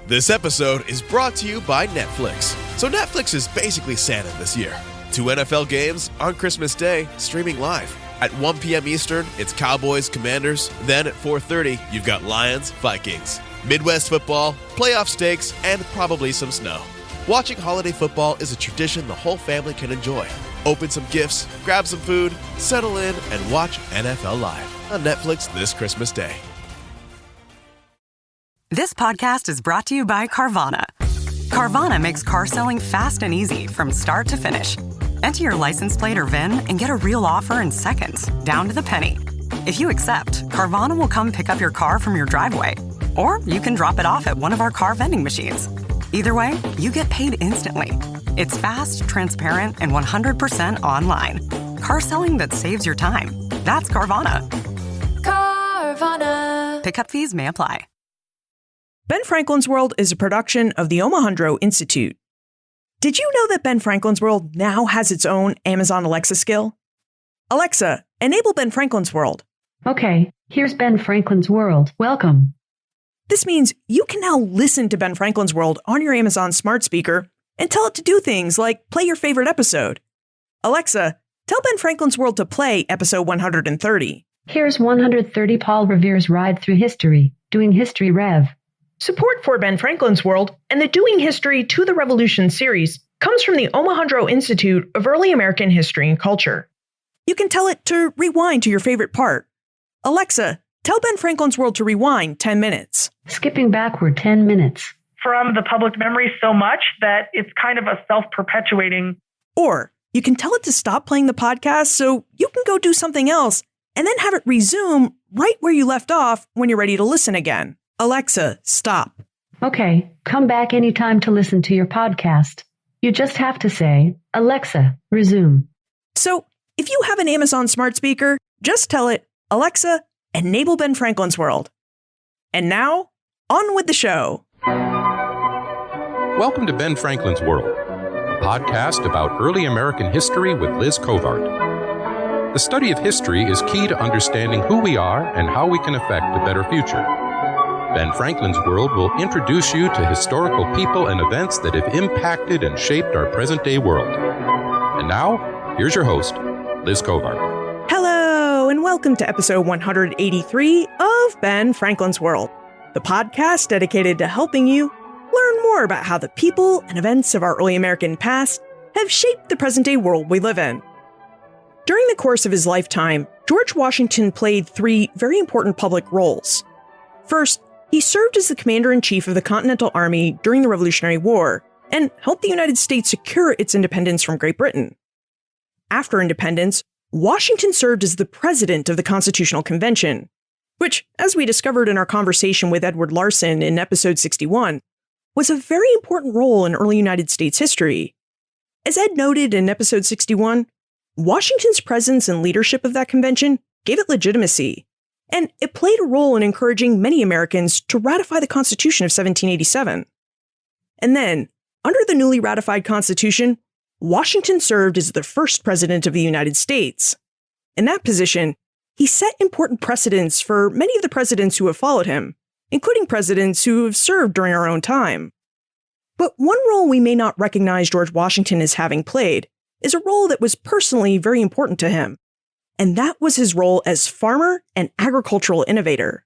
This episode is brought to you by Netflix. So Netflix is basically Santa this year. 2 NFL games on Christmas Day, streaming live. At 1 p.m. Eastern, it's Cowboys, Commanders. Then at 4:30, you've got Lions, Vikings. Midwest football, playoff stakes, and probably some snow. Watching holiday football is a tradition the whole family can enjoy. Open some gifts, grab some food, settle in, and watch NFL Live on Netflix this Christmas Day. This podcast is brought to you by Carvana. Carvana makes car selling fast and easy from start to finish. Enter your license plate or VIN and get a real offer in seconds, down to the penny. If you accept, Carvana will come pick up your car from your driveway. Or you can drop it off at one of our car vending machines. Either way, you get paid instantly. It's fast, transparent, and 100% online. Car selling that saves your time. That's Carvana. Carvana. Pickup fees may apply. Ben Franklin's World is a production of the Omohundro Institute. Did you know that Ben Franklin's World now has its own Amazon Alexa skill? Alexa, enable Ben Franklin's World. Okay, here's Ben Franklin's World. Welcome. This means you can now listen to Ben Franklin's World on your Amazon smart speaker and tell it to do things like play your favorite episode. Alexa, tell Ben Franklin's World to play episode 130. Here's 130 Paul Revere's Ride Through History, Doing History Rev. Support for Ben Franklin's World and the Doing History to the Revolution series comes from the Omohundro Institute of Early American History and Culture. You can tell it to rewind to your favorite part. Alexa, tell Ben Franklin's World to rewind 10 minutes. Skipping backward 10 minutes. From the public memory so much that it's kind of a self-perpetuating. Or you can tell it to stop playing the podcast so you can go do something else and then have it resume right where you left off when you're ready to listen again. Alexa, stop. Okay, come back anytime to listen to your podcast. You just have to say, Alexa, resume. So, if you have an Amazon smart speaker, just tell it, Alexa, enable Ben Franklin's World. And now, on with the show. Welcome to Ben Franklin's World, a podcast about early American history with Liz Covart. The study of history is key to understanding who we are and how we can affect a better future. Ben Franklin's World will introduce you to historical people and events that have impacted and shaped our present-day world. And now, here's your host, Liz Covart. Hello, and welcome to episode 183 of Ben Franklin's World, the podcast dedicated to helping you learn more about how the people and events of our early American past have shaped the present-day world we live in. During the course of his lifetime, George Washington played 3 very important public roles. First, he served as the commander-in-chief of the Continental Army during the Revolutionary War and helped the United States secure its independence from Great Britain. After independence, Washington served as the president of the Constitutional Convention, which, as we discovered in our conversation with Edward Larson in episode 61, was a very important role in early United States history. As Ed noted in episode 61, Washington's presence and leadership of that convention gave it legitimacy. And it played a role in encouraging many Americans to ratify the Constitution of 1787. And then, under the newly ratified Constitution, Washington served as the first president of the United States. In that position, he set important precedents for many of the presidents who have followed him, including presidents who have served during our own time. But one role we may not recognize George Washington as having played is a role that was personally very important to him. And that was his role as farmer and agricultural innovator.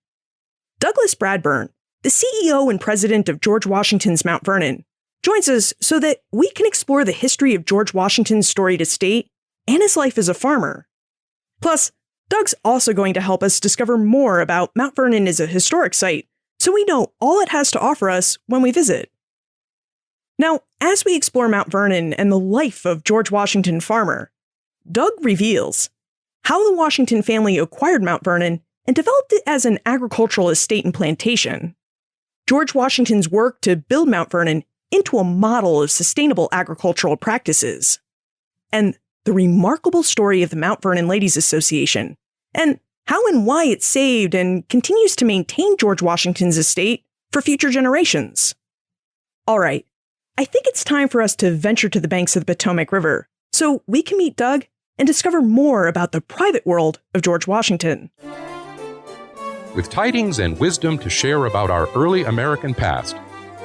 Douglas Bradburn, the CEO and president of George Washington's Mount Vernon, joins us so that we can explore the history of George Washington's storied estate and his life as a farmer. Plus, Doug's also going to help us discover more about Mount Vernon as a historic site, so we know all it has to offer us when we visit. Now, as we explore Mount Vernon and the life of George Washington farmer, Doug reveals how the Washington family acquired Mount Vernon and developed it as an agricultural estate and plantation, George Washington's work to build Mount Vernon into a model of sustainable agricultural practices, and the remarkable story of the Mount Vernon Ladies Association, and how and why it saved and continues to maintain George Washington's estate for future generations. All right, I think it's time for us to venture to the banks of the Potomac River so we can meet Doug and discover more about the private world of George Washington. With tidings and wisdom to share about our early American past,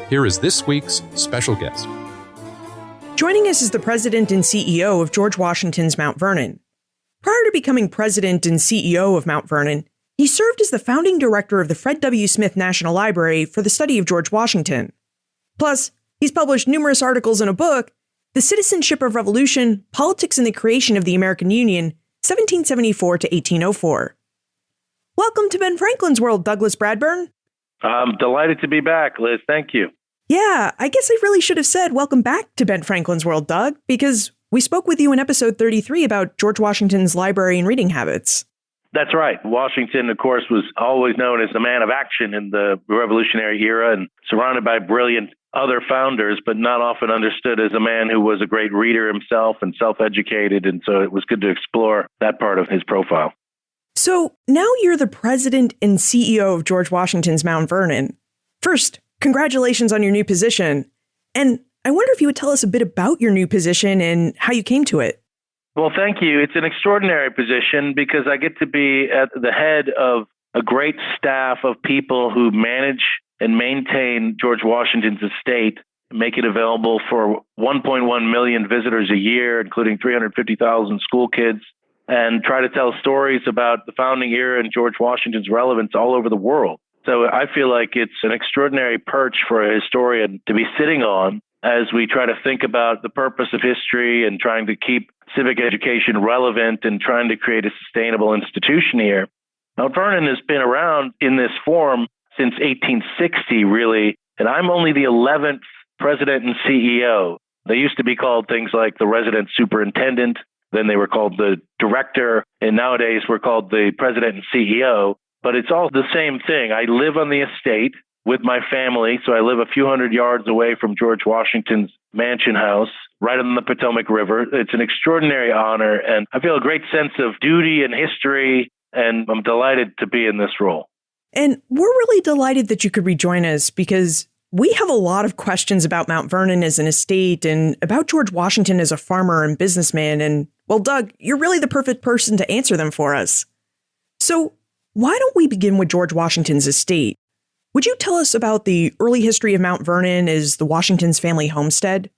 Here is this week's special guest. Joining us is the president and CEO of George Washington's Mount Vernon. Prior to becoming president and CEO of Mount Vernon, he served as the founding director of the Fred W. Smith National Library for the study of George Washington. Plus, he's published numerous articles in a book, The Citizenship of Revolution, Politics and the Creation of the American Union, 1774 to 1804. Welcome to Ben Franklin's World, Douglas Bradburn. I'm delighted to be back, Liz. Thank you. Yeah, I guess I really should have said welcome back to Ben Franklin's World, Doug, because we spoke with you in episode 33 about George Washington's library and reading habits. That's right. Washington, of course, was always known as the man of action in the Revolutionary era and surrounded by brilliant other founders, but not often understood as a man who was a great reader himself and self-educated. And so it was good to explore that part of his profile. So now you're the president and CEO of George Washington's Mount Vernon. First, congratulations on your new position. And I wonder if you would tell us a bit about your new position and how you came to it. Well, thank you. It's an extraordinary position because I get to be at the head of a great staff of people who manage and maintain George Washington's estate, make it available for 1.1 million visitors a year, including 350,000 school kids, and try to tell stories about the founding era and George Washington's relevance all over the world. So I feel like it's an extraordinary perch for a historian to be sitting on as we try to think about the purpose of history and trying to keep civic education relevant and trying to create a sustainable institution here. Mount Vernon has been around in this form since 1860, really, and I'm only the 11th president and CEO. They used to be called things like the resident superintendent, then they were called the director, and nowadays we're called the president and CEO. But it's all the same thing. I live on the estate with my family, so I live a few hundred yards away from George Washington's mansion house, right on the Potomac River. It's an extraordinary honor, and I feel a great sense of duty and history, and I'm delighted to be in this role. And we're really delighted that you could rejoin us because we have a lot of questions about Mount Vernon as an estate and about George Washington as a farmer and businessman. And, well, Doug, you're really the perfect person to answer them for us. So why don't we begin with George Washington's estate? Would you tell us about the early history of Mount Vernon as the Washington's family homestead?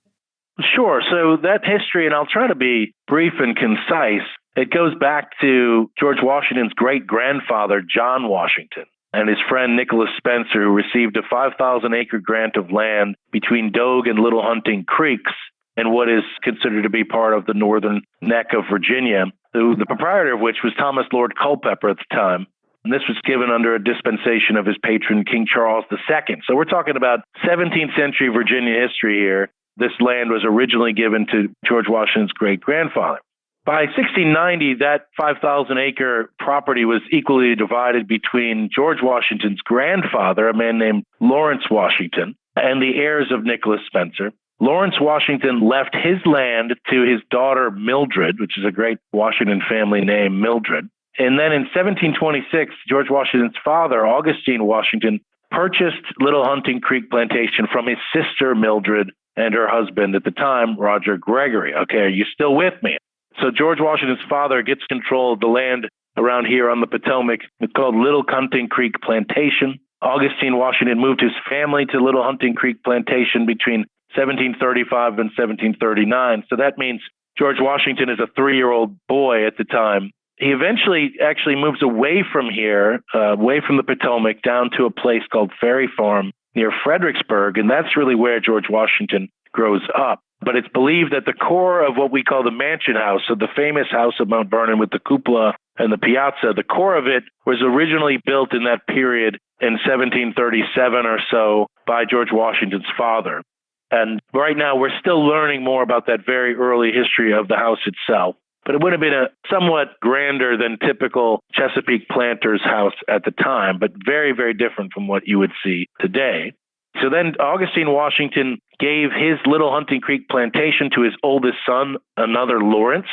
Sure. So that history, and I'll try to be brief and concise, it goes back to George Washington's great-grandfather, John Washington, and his friend Nicholas Spencer, who received a 5,000-acre grant of land between Dogue and Little Hunting Creeks in what is considered to be part of the northern neck of Virginia, the proprietor of which was Thomas Lord Culpeper at the time. And this was given under a dispensation of his patron, King Charles II. So we're talking about 17th century Virginia history here. This land was originally given to George Washington's great-grandfather. By 1690, that 5,000-acre property was equally divided between George Washington's grandfather, a man named Lawrence Washington, and the heirs of Nicholas Spencer. Lawrence Washington left his land to his daughter Mildred, which is a great Washington family name, Mildred. And then in 1726, George Washington's father, Augustine Washington, purchased Little Hunting Creek Plantation from his sister Mildred and her husband at the time, Roger Gregory. Okay, are you still with me? So George Washington's father gets control of the land around here on the Potomac. It's called Little Hunting Creek Plantation. Augustine Washington moved his family to Little Hunting Creek Plantation between 1735 and 1739. So that means George Washington is a 3-year-old boy at the time. He eventually actually moves away from here, away from the Potomac, down to a place called Ferry Farm near Fredericksburg, and that's really where George Washington grows up. But it's believed that the core of what we call the mansion house, so the famous house of Mount Vernon with the cupola and the piazza, the core of it was originally built in that period in 1737 or so by George Washington's father. And right now we're still learning more about that very early history of the house itself. But it would have been a somewhat grander than typical Chesapeake planter's house at the time, but very, very different from what you would see today. So then Augustine Washington gave his Little Hunting Creek Plantation to his oldest son, another Lawrence.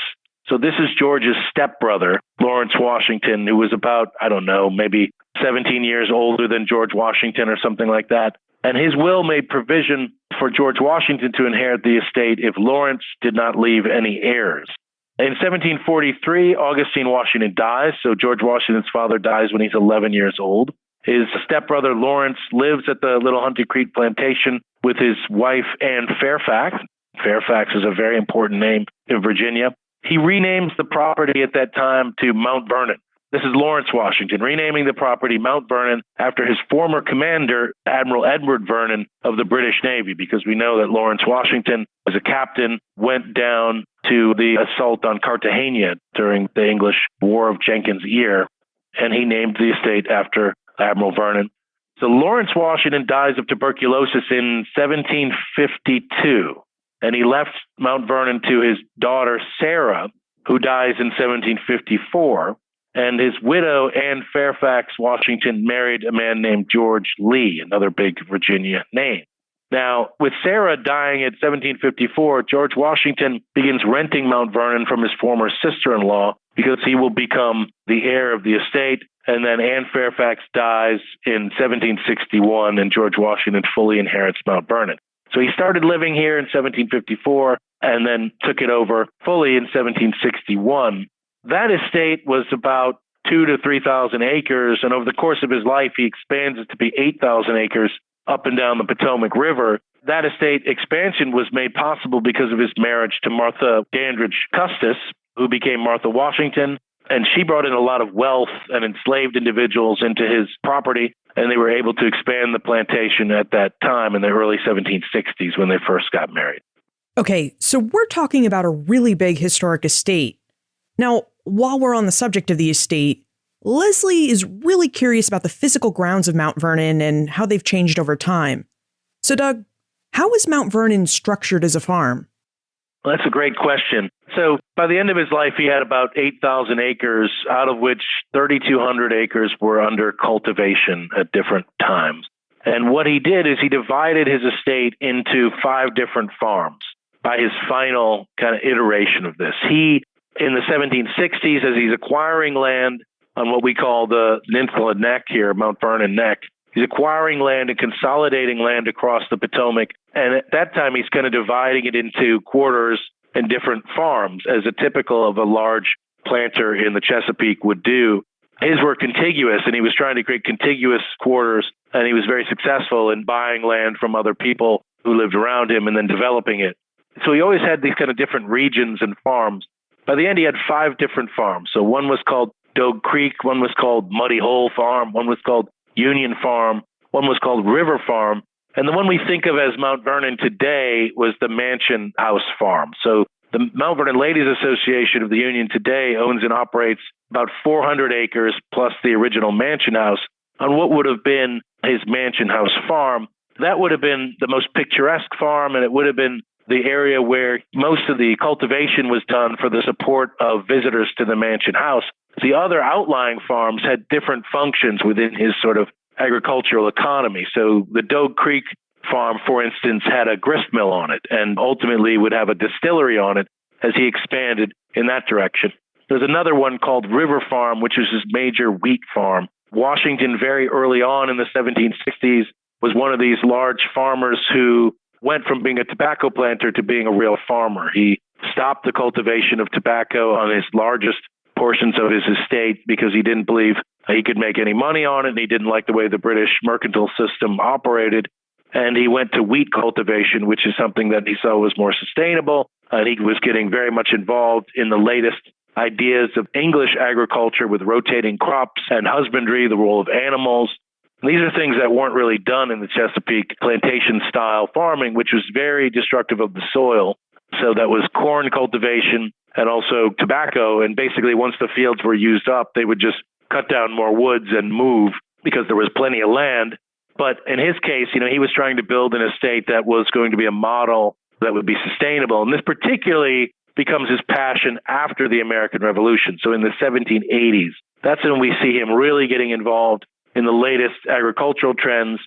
So this is George's stepbrother, Lawrence Washington, who was about, maybe 17 years older than George Washington or something like that. And his will made provision for George Washington to inherit the estate if Lawrence did not leave any heirs. In 1743, Augustine Washington dies. So George Washington's father dies when he's 11 years old. His stepbrother Lawrence lives at the Little Hunting Creek plantation with his wife, Anne Fairfax. Fairfax is a very important name in Virginia. He renames the property at that time to Mount Vernon. This is Lawrence Washington, renaming the property Mount Vernon after his former commander, Admiral Edward Vernon of the British Navy, because we know that Lawrence Washington, as a captain, went down to the assault on Cartagena during the English War of Jenkins' Ear, and he named the estate after Admiral Vernon. So Lawrence Washington dies of tuberculosis in 1752, and he left Mount Vernon to his daughter, Sarah, who dies in 1754. And his widow, Anne Fairfax Washington, married a man named George Lee, another big Virginia name. Now, with Sarah dying at 1754, George Washington begins renting Mount Vernon from his former sister-in-law because he will become the heir of the estate. And then Anne Fairfax dies in 1761, and George Washington fully inherits Mount Vernon. So he started living here in 1754 and then took it over fully in 1761. That estate was about 2,000 to 3,000 acres, and over the course of his life, he expands it to be 8,000 acres up and down the Potomac River. That estate expansion was made possible because of his marriage to Martha Dandridge Custis, who became Martha Washington, and she brought in a lot of wealth and enslaved individuals into his property, and they were able to expand the plantation at that time in the early 1760s when they first got married. Okay, so we're talking about a really big historic estate. Now, while we're on the subject of the estate, Leslie is really curious about the physical grounds of Mount Vernon and how they've changed over time. So, Doug, how is Mount Vernon structured as a farm? Well, that's a great question. So by the end of his life, he had about 8,000 acres, out of which 3,200 acres were under cultivation at different times. And what he did is he divided his estate into 5 different farms by his final kind of iteration of this. He, in the 1760s, as he's acquiring land on what we call the Peninsula Neck here, Mount Vernon Neck, he's acquiring land and consolidating land across the Potomac. And at that time, he's kind of dividing it into quarters and different farms, as a typical of a large planter in the Chesapeake would do. His were contiguous, and he was trying to create contiguous quarters, and he was very successful in buying land from other people who lived around him and then developing it. So he always had these kind of different regions and farms. By the end, he had 5 different farms. So one was called Dogue Creek, one was called Muddy Hole Farm, one was called Union Farm, one was called River Farm, and the one we think of as Mount Vernon today was the Mansion House Farm. So the Mount Vernon Ladies Association of the Union today owns and operates about 400 acres plus the original Mansion House on what would have been his Mansion House Farm. That would have been the most picturesque farm, and it would have been the area where most of the cultivation was done for the support of visitors to the Mansion House. The other outlying farms had different functions within his sort of agricultural economy. So the Dogue Creek farm, for instance, had a grist mill on it and ultimately would have a distillery on it as he expanded in that direction. There's another one called River Farm, which is his major wheat farm. Washington, very early on in the 1760s, was one of these large farmers who went from being a tobacco planter to being a real farmer. He stopped the cultivation of tobacco on his largest portions of his estate because he didn't believe he could make any money on it, and he didn't like the way the British mercantile system operated. And he went to wheat cultivation, which is something that he saw was more sustainable. And he was getting very much involved in the latest ideas of English agriculture with rotating crops and husbandry, the role of animals. And these are things that weren't really done in the Chesapeake plantation-style farming, which was very destructive of the soil. So that was corn cultivation and also tobacco. And basically, once the fields were used up, they would just cut down more woods and move because there was plenty of land. But in his case, he was trying to build an estate that was going to be a model that would be sustainable. And this particularly becomes his passion after the American Revolution. So in the 1780s, that's when we see him really getting involved in the latest agricultural trends.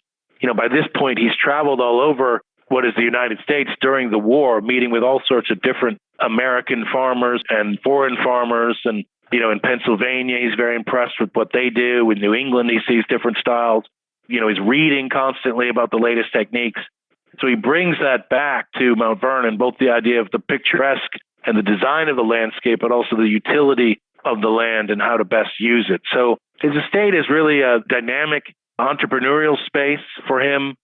By this point, he's traveled all over what is the United States during the war, meeting with all sorts of different American farmers and foreign farmers. And, in Pennsylvania, he's very impressed with what they do. In New England, he sees different styles. He's reading constantly about the latest techniques. So he brings that back to Mount Vernon, both the idea of the picturesque and the design of the landscape, but also the utility of the land and how to best use it. So his estate is really a dynamic entrepreneurial space for him.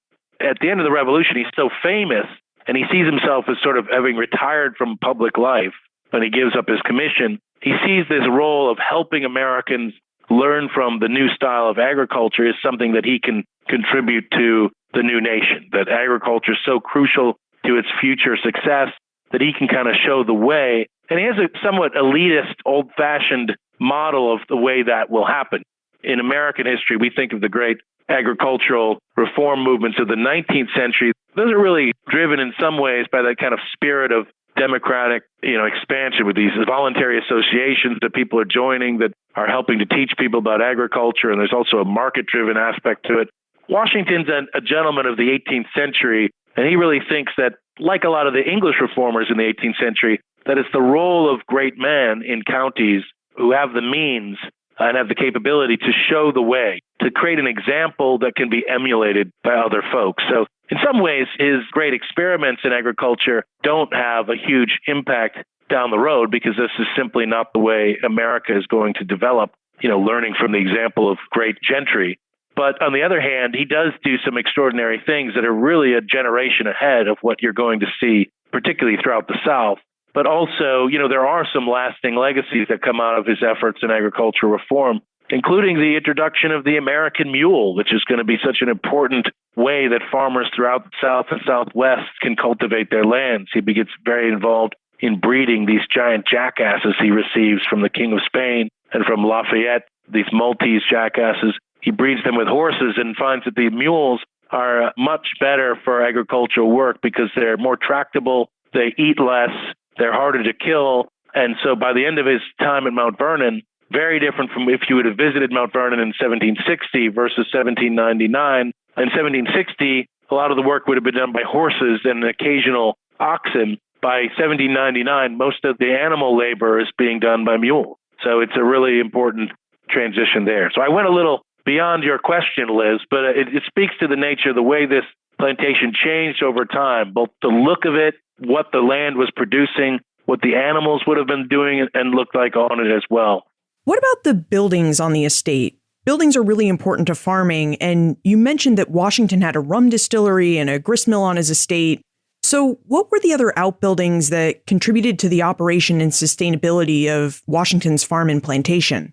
At the end of the revolution, he's so famous, and he sees himself as sort of having retired from public life when he gives up his commission. He sees this role of helping Americans learn from the new style of agriculture as something that he can contribute to the new nation, that agriculture is so crucial to its future success that he can kind of show the way. And he has a somewhat elitist, old-fashioned model of the way that will happen. In American history, we think of the great agricultural reform movements of the 19th century. Those are really driven in some ways by that kind of spirit of democratic, expansion with these voluntary associations that people are joining that are helping to teach people about agriculture. And there's also a market-driven aspect to it. Washington's a gentleman of the 18th century, and he really thinks that, like a lot of the English reformers in the 18th century, that it's the role of great men in counties who have the means and have the capability to show the way, to create an example that can be emulated by other folks. So in some ways, his great experiments in agriculture don't have a huge impact down the road because this is simply not the way America is going to develop, learning from the example of great gentry. But on the other hand, he does do some extraordinary things that are really a generation ahead of what you're going to see, particularly throughout the South. But also, there are some lasting legacies that come out of his efforts in agricultural reform, including the introduction of the American mule, which is going to be such an important way that farmers throughout the South and Southwest can cultivate their lands. He gets very involved in breeding these giant jackasses he receives from the King of Spain and from Lafayette, these Maltese jackasses. He breeds them with horses and finds that the mules are much better for agricultural work because they're more tractable, they eat less, they're harder to kill. And so by the end of his time at Mount Vernon, very different from if you would have visited Mount Vernon in 1760 versus 1799. In 1760, a lot of the work would have been done by horses and occasional oxen. By 1799, most of the animal labor is being done by mule. So it's a really important transition there. So I went a little beyond your question, Liz, but it speaks to the nature of the way this plantation changed over time, both the look of it, what the land was producing, what the animals would have been doing and looked like on it as well. What about the buildings on the estate? Buildings are really important to farming, and you mentioned that Washington had a rum distillery and a grist mill on his estate. So what were the other outbuildings that contributed to the operation and sustainability of Washington's farm and plantation?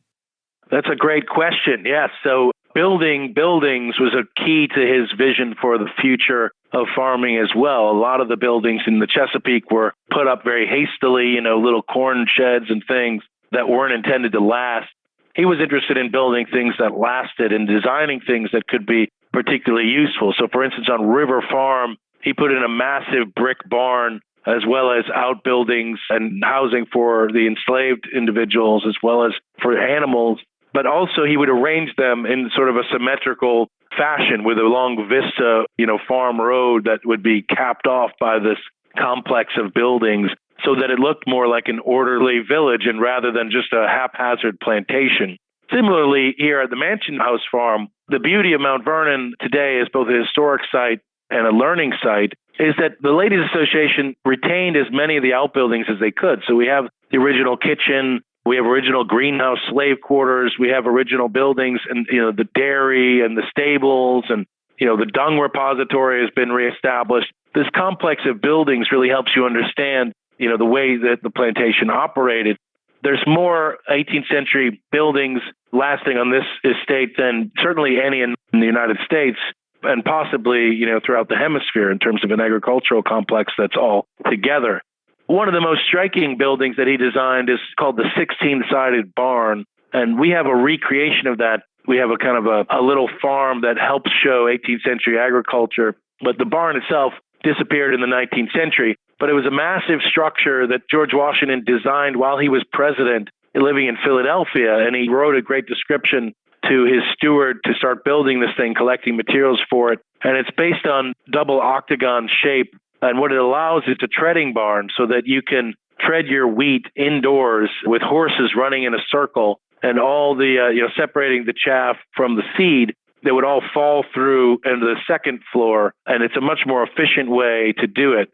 That's a great question. Yes. So building buildings was a key to his vision for the future of farming as well. A lot of the buildings in the Chesapeake were put up very hastily, little corn sheds and things that weren't intended to last. He was interested in building things that lasted and designing things that could be particularly useful. So for instance, on River Farm, he put in a massive brick barn as well as outbuildings and housing for the enslaved individuals as well as for animals. But also he would arrange them in sort of a symmetrical fashion with a long vista, farm road that would be capped off by this complex of buildings so that it looked more like an orderly village and rather than just a haphazard plantation. Similarly, here at the Mansion House Farm, the beauty of Mount Vernon today is both a historic site and a learning site is that the Ladies Association retained as many of the outbuildings as they could. So we have the original kitchen, we have original greenhouse slave quarters, we have original buildings and, the dairy and the stables and, the dung repository has been reestablished. This complex of buildings really helps you understand, the way that the plantation operated. There's more 18th century buildings lasting on this estate than certainly any in the United States and possibly, throughout the hemisphere in terms of an agricultural complex that's all together. One of the most striking buildings that he designed is called the 16-sided barn, and we have a recreation of that. We have a kind of a little farm that helps show 18th century agriculture, but the barn itself disappeared in the 19th century. But it was a massive structure that George Washington designed while he was president, living in Philadelphia, and he wrote a great description to his steward to start building this thing, collecting materials for it. And it's based on double octagon shape. And what it allows is a treading barn so that you can tread your wheat indoors with horses running in a circle and all the, separating the chaff from the seed that would all fall through into the second floor. And it's a much more efficient way to do it.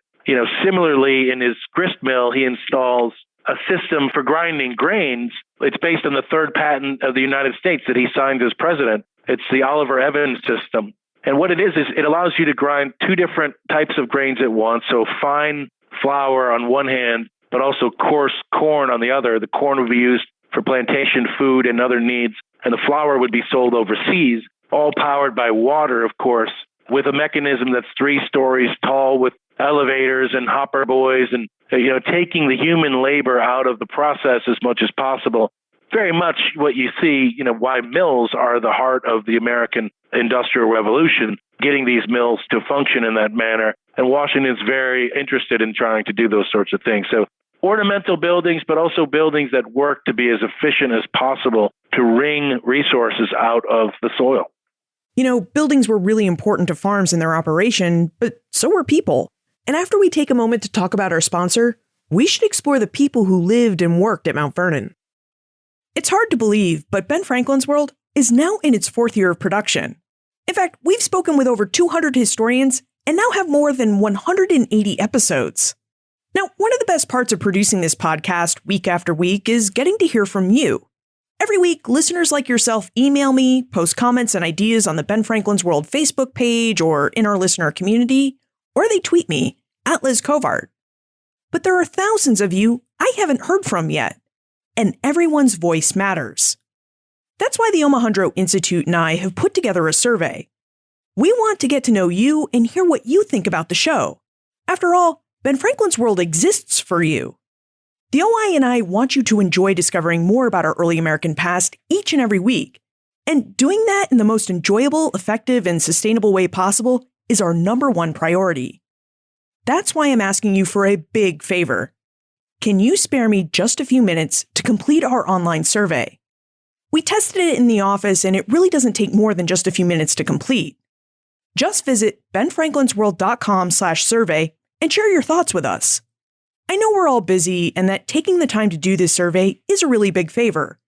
Similarly, in his grist mill, he installs a system for grinding grains. It's based on the third patent of the United States that he signed as president. It's the Oliver Evans system. And what it is it allows you to grind two different types of grains at once. So fine flour on one hand, but also coarse corn on the other. The corn would be used for plantation food and other needs, and the flour would be sold overseas, all powered by water, of course, with a mechanism that's 3 stories tall with elevators and hopper boys and, taking the human labor out of the process as much as possible. Very much what you see, why mills are the heart of the American Industrial Revolution, getting these mills to function in that manner. And Washington's very interested in trying to do those sorts of things. So ornamental buildings, but also buildings that work to be as efficient as possible to wring resources out of the soil. Buildings were really important to farms in their operation, but so were people. And after we take a moment to talk about our sponsor, we should explore the people who lived and worked at Mount Vernon. It's hard to believe, but Ben Franklin's World is now in its 4th year of production. In fact, we've spoken with over 200 historians and now have more than 180 episodes. Now, one of the best parts of producing this podcast week after week is getting to hear from you. Every week, listeners like yourself email me, post comments and ideas on the Ben Franklin's World Facebook page or in our listener community, or they tweet me at Liz Covart. But there are thousands of you I haven't heard from yet, and everyone's voice matters. That's why the Omohundro Institute and I have put together a survey. We want to get to know you and hear what you think about the show. After all, Ben Franklin's World exists for you. The OI and I want you to enjoy discovering more about our early American past each and every week. And doing that in the most enjoyable, effective, and sustainable way possible is our number one priority. That's why I'm asking you for a big favor. Can you spare me just a few minutes to complete our online survey? We tested it in the office, and it really doesn't take more than just a few minutes to complete. Just visit benfranklinsworld.com/survey and share your thoughts with us. I know we're all busy and that taking the time to do this survey is a really big favor.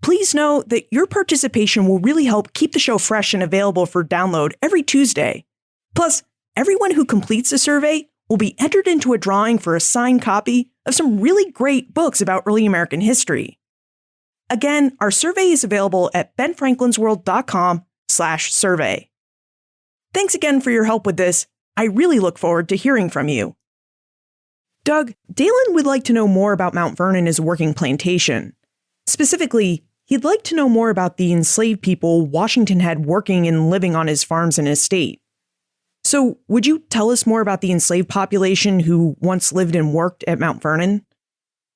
Please know that your participation will really help keep the show fresh and available for download every Tuesday. Plus, everyone who completes the survey will be entered into a drawing for a signed copy of some really great books about early American history. Again, our survey is available at benfranklinsworld.com/survey. Thanks again for your help with this. I really look forward to hearing from you. Doug, Dalen would like to know more about Mount Vernon as a working plantation. Specifically, he'd like to know more about the enslaved people Washington had working and living on his farms and estate. So, would you tell us more about the enslaved population who once lived and worked at Mount Vernon?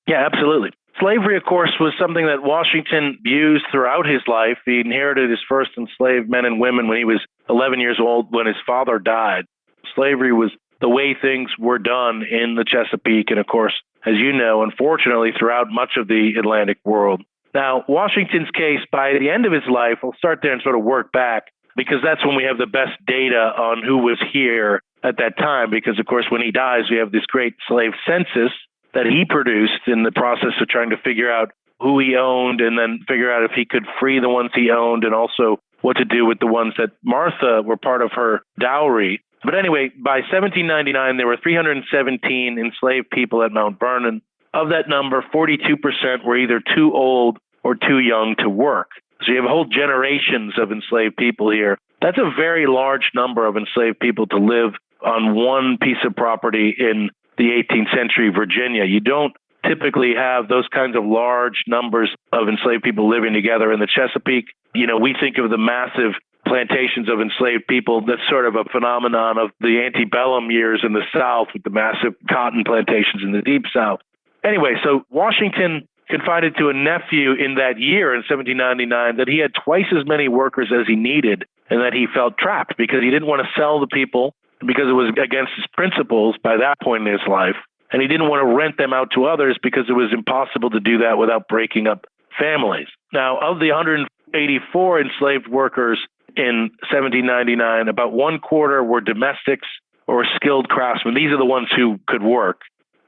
Yeah, absolutely. Slavery, of course, was something that Washington used throughout his life. He inherited his first enslaved men and women when he was 11 years old when his father died. Slavery was the way things were done in the Chesapeake and, of course, as you know, unfortunately, throughout much of the Atlantic world. Now, Washington's case, by the end of his life, we'll start there and sort of work back, because that's when we have the best data on who was here at that time. Because, of course, when he dies, we have this great slave census that he produced in the process of trying to figure out who he owned and then figure out if he could free the ones he owned and also what to do with the ones that Martha were part of her dowry. But anyway, by 1799, there were 317 enslaved people at Mount Vernon. Of that number, 42% were either too old or too young to work. So you have whole generations of enslaved people here. That's a very large number of enslaved people to live on one piece of property in the 18th century Virginia. You don't typically have those kinds of large numbers of enslaved people living together in the Chesapeake. We think of the massive plantations of enslaved people. That's sort of a phenomenon of the antebellum years in the South with the massive cotton plantations in the Deep South. Anyway, so Washington confided to a nephew in that year in 1799 that he had twice as many workers as he needed and that he felt trapped because he didn't want to sell the people because it was against his principles by that point in his life. And he didn't want to rent them out to others because it was impossible to do that without breaking up families. Now, of the 184 enslaved workers in 1799, about 1/4 were domestics or skilled craftsmen. These are the ones who could work.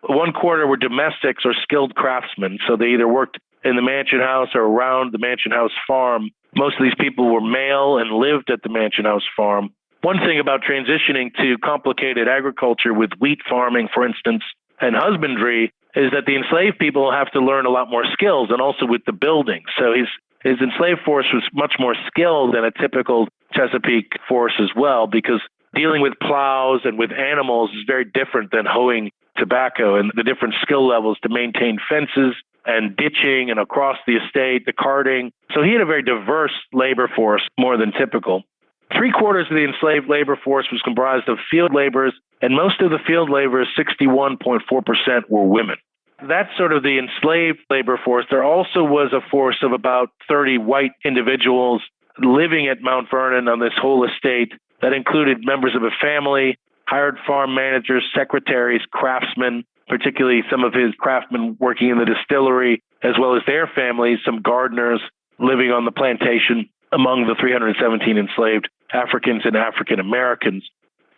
1/4 were domestics or skilled craftsmen. So they either worked in the mansion house or around the mansion house farm. Most of these people were male and lived at the mansion house farm. One thing about transitioning to complicated agriculture with wheat farming, for instance, and husbandry is that the enslaved people have to learn a lot more skills and also with the building. So his his enslaved force was much more skilled than a typical Chesapeake force as well, because dealing with plows and with animals is very different than hoeing tobacco, and the different skill levels to maintain fences and ditching and across the estate, the carting. So he had a very diverse labor force, more than typical. 3/4 of the enslaved labor force was comprised of field laborers, and most of the field laborers, 61.4%, were women. That's sort of the enslaved labor force. There also was a force of about 30 white individuals living at Mount Vernon on this whole estate. That included members of a family, hired farm managers, secretaries, craftsmen, particularly some of his craftsmen working in the distillery, as well as their families, some gardeners living on the plantation among the 317 enslaved Africans and African Americans.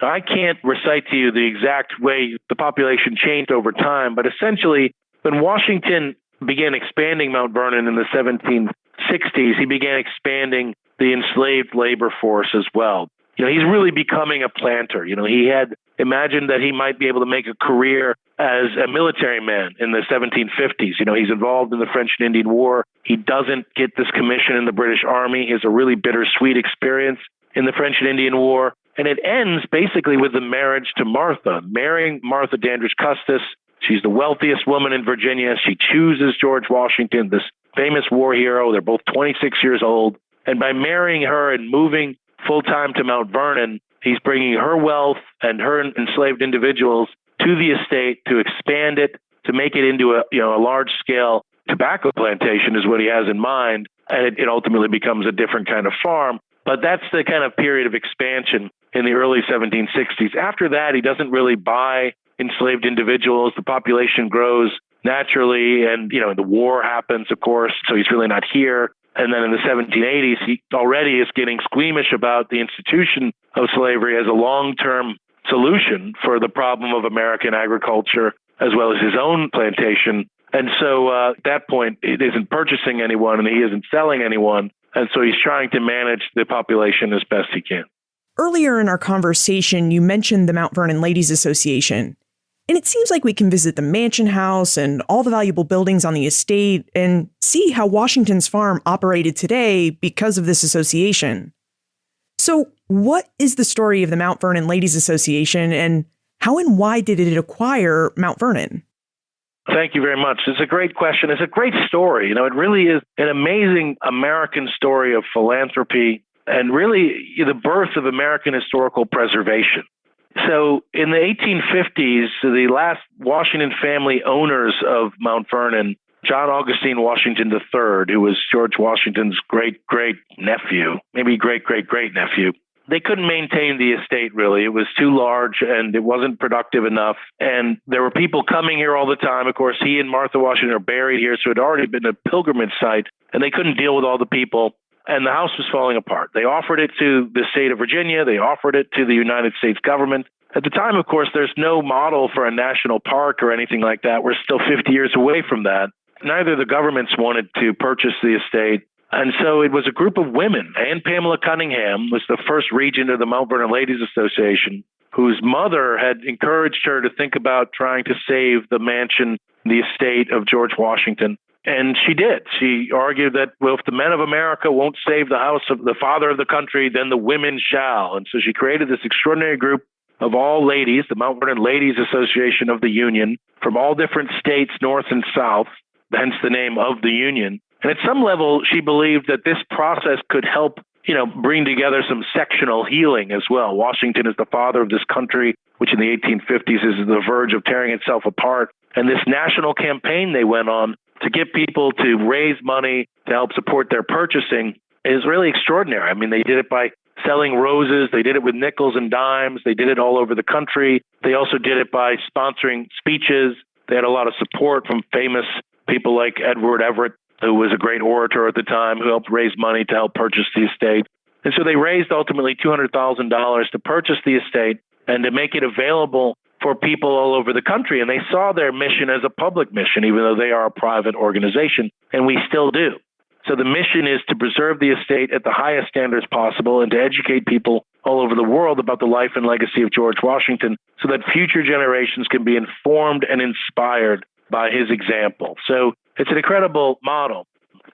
I can't recite to you the exact way the population changed over time, but essentially, when Washington began expanding Mount Vernon in the 1760s, he began expanding the enslaved labor force as well. He's really becoming a planter. He had imagined that he might be able to make a career as a military man in the 1750s. He's involved in the French and Indian War. He doesn't get this commission in the British Army. He has a really bittersweet experience in the French and Indian War. And it ends basically with the marriage to Martha, marrying Martha Dandridge Custis. She's the wealthiest woman in Virginia. She chooses George Washington, this famous war hero. They're both 26 years old. And by marrying her and moving full-time to Mount Vernon, he's bringing her wealth and her enslaved individuals to the estate to expand it, to make it into a large-scale tobacco plantation is what he has in mind. And it ultimately becomes a different kind of farm. But that's the kind of period of expansion in the early 1760s. After that, he doesn't really buy enslaved individuals. The population grows naturally, and the war happens, of course, so he's really not here. And then in the 1780s, he already is getting squeamish about the institution of slavery as a long-term solution for the problem of American agriculture, as well as his own plantation. And so at that point, it isn't purchasing anyone and he isn't selling anyone. And so he's trying to manage the population as best he can. Earlier in our conversation, you mentioned the Mount Vernon Ladies Association. And it seems like we can visit the mansion house and all the valuable buildings on the estate and see how Washington's farm operated today because of this association. So what is the story of the Mount Vernon Ladies Association, and how and why did it acquire Mount Vernon? Thank you very much. It's a great question. It's a great story. It really is an amazing American story of philanthropy and really the birth of American historical preservation. So in the 1850s, the last Washington family owners of Mount Vernon, John Augustine Washington III, who was George Washington's great-great-nephew, maybe great-great-great-nephew, they couldn't maintain the estate, really. It was too large and it wasn't productive enough. And there were people coming here all the time. Of course, he and Martha Washington are buried here, so it had already been a pilgrimage site, and they couldn't deal with all the people. And the house was falling apart. They offered it to the state of Virginia. They offered it to the United States government. At the time, of course, there's no model for a national park or anything like that. We're still 50 years away from that. Neither of the governments wanted to purchase the estate. And so it was a group of women. Anne Pamela Cunningham was the first regent of the Mount Vernon Ladies Association, whose mother had encouraged her to think about trying to save the mansion, the estate of George Washington. And she did. She argued that, well, if the men of America won't save the house of the father of the country, then the women shall. And so she created this extraordinary group of all ladies, the Mount Vernon Ladies Association of the Union, from all different states, north and south, hence the name of the Union. And at some level, she believed that this process could help, bring together some sectional healing as well. Washington is the father of this country, which in the 1850s is on the verge of tearing itself apart. And this national campaign they went on to get people to raise money to help support their purchasing is really extraordinary. I mean, they did it by selling roses. They did it with nickels and dimes. They did it all over the country. They also did it by sponsoring speeches. They had a lot of support from famous people like Edward Everett, who was a great orator at the time, who helped raise money to help purchase the estate. And so they raised ultimately $200,000 to purchase the estate and to make it available for people all over the country. And they saw their mission as a public mission, even though they are a private organization, and we still do. So the mission is to preserve the estate at the highest standards possible and to educate people all over the world about the life and legacy of George Washington so that future generations can be informed and inspired by his example. So it's an incredible model.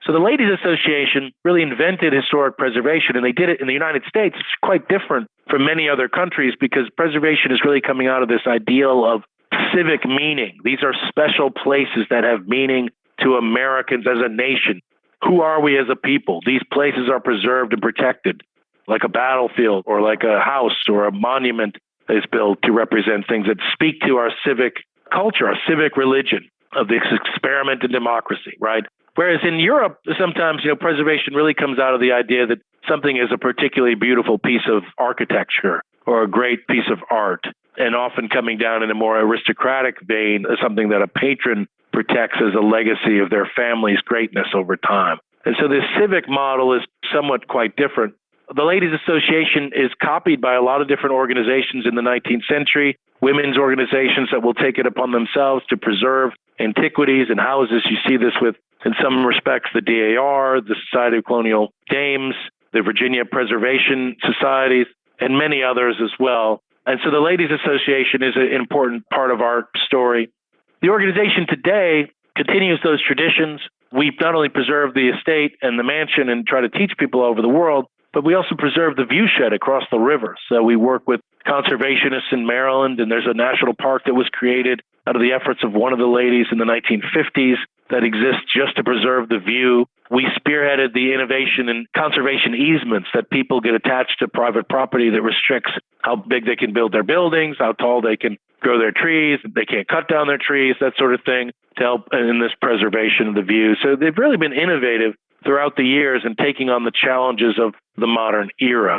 So the Ladies Association really invented historic preservation, and they did it in the United States. It's quite different from many other countries because preservation is really coming out of this ideal of civic meaning. These are special places that have meaning to Americans as a nation. Who are we as a people? These places are preserved and protected, like a battlefield or like a house or a monument that is built to represent things that speak to our civic culture, our civic religion of this experiment in democracy, right? Whereas in Europe, sometimes, preservation really comes out of the idea that something is a particularly beautiful piece of architecture or a great piece of art, and often coming down in a more aristocratic vein as something that a patron protects as a legacy of their family's greatness over time. And so this civic model is somewhat quite different. The Ladies Association is copied by a lot of different organizations in the 19th century, women's organizations that will take it upon themselves to preserve antiquities and houses. You see this with, in some respects, the DAR, the Society of Colonial Dames, the Virginia Preservation Societies, and many others as well. And so the Ladies Association is an important part of our story. The organization today continues those traditions. We not only preserve the estate and the mansion and try to teach people over the world, but we also preserve the viewshed across the river. So we work with conservationists in Maryland, and there's a national park that was created out of the efforts of one of the ladies in the 1950s that exists just to preserve the view. We spearheaded the innovation in conservation easements that people get attached to private property that restricts how big they can build their buildings, how tall they can grow their trees, they can't cut down their trees, that sort of thing, to help in this preservation of the view. So they've really been innovative throughout the years and taking on the challenges of the modern era.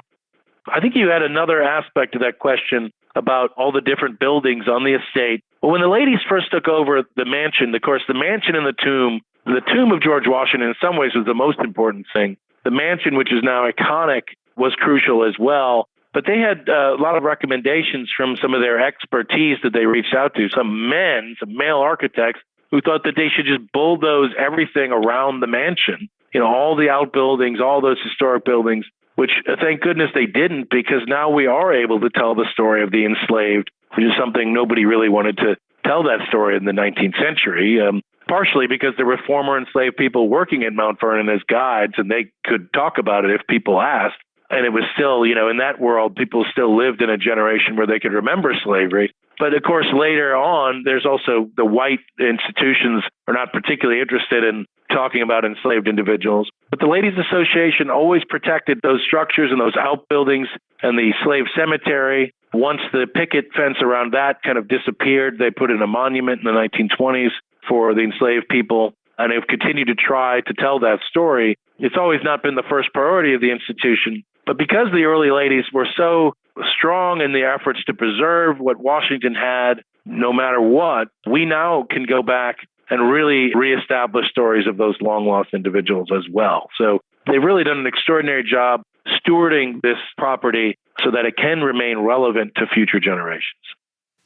I think you had another aspect to that question about all the different buildings on the estate. Well, when the ladies first took over the mansion, of course, the mansion and the tomb of George Washington in some ways was the most important thing. The mansion, which is now iconic, was crucial as well. But they had a lot of recommendations from some of their expertise that they reached out to, some male architects who thought that they should just bulldoze everything around the mansion, all the outbuildings, all those historic buildings, which thank goodness they didn't, because now we are able to tell the story of the enslaved, which is something nobody really wanted to tell that story in the 19th century, partially because there were former enslaved people working at Mount Vernon as guides, and they could talk about it if people asked. And it was still, in that world, people still lived in a generation where they could remember slavery. But of course, later on, there's also the white institutions are not particularly interested in talking about enslaved individuals. But the Ladies Association always protected those structures and those outbuildings and the slave cemetery. Once the picket fence around that kind of disappeared, they put in a monument in the 1920s for the enslaved people, and have continued to try to tell that story. It's always not been the first priority of the institution. But because the early ladies were so strong in the efforts to preserve what Washington had, no matter what, we now can go back and really reestablish stories of those long-lost individuals as well. So they've really done an extraordinary job stewarding this property so that it can remain relevant to future generations.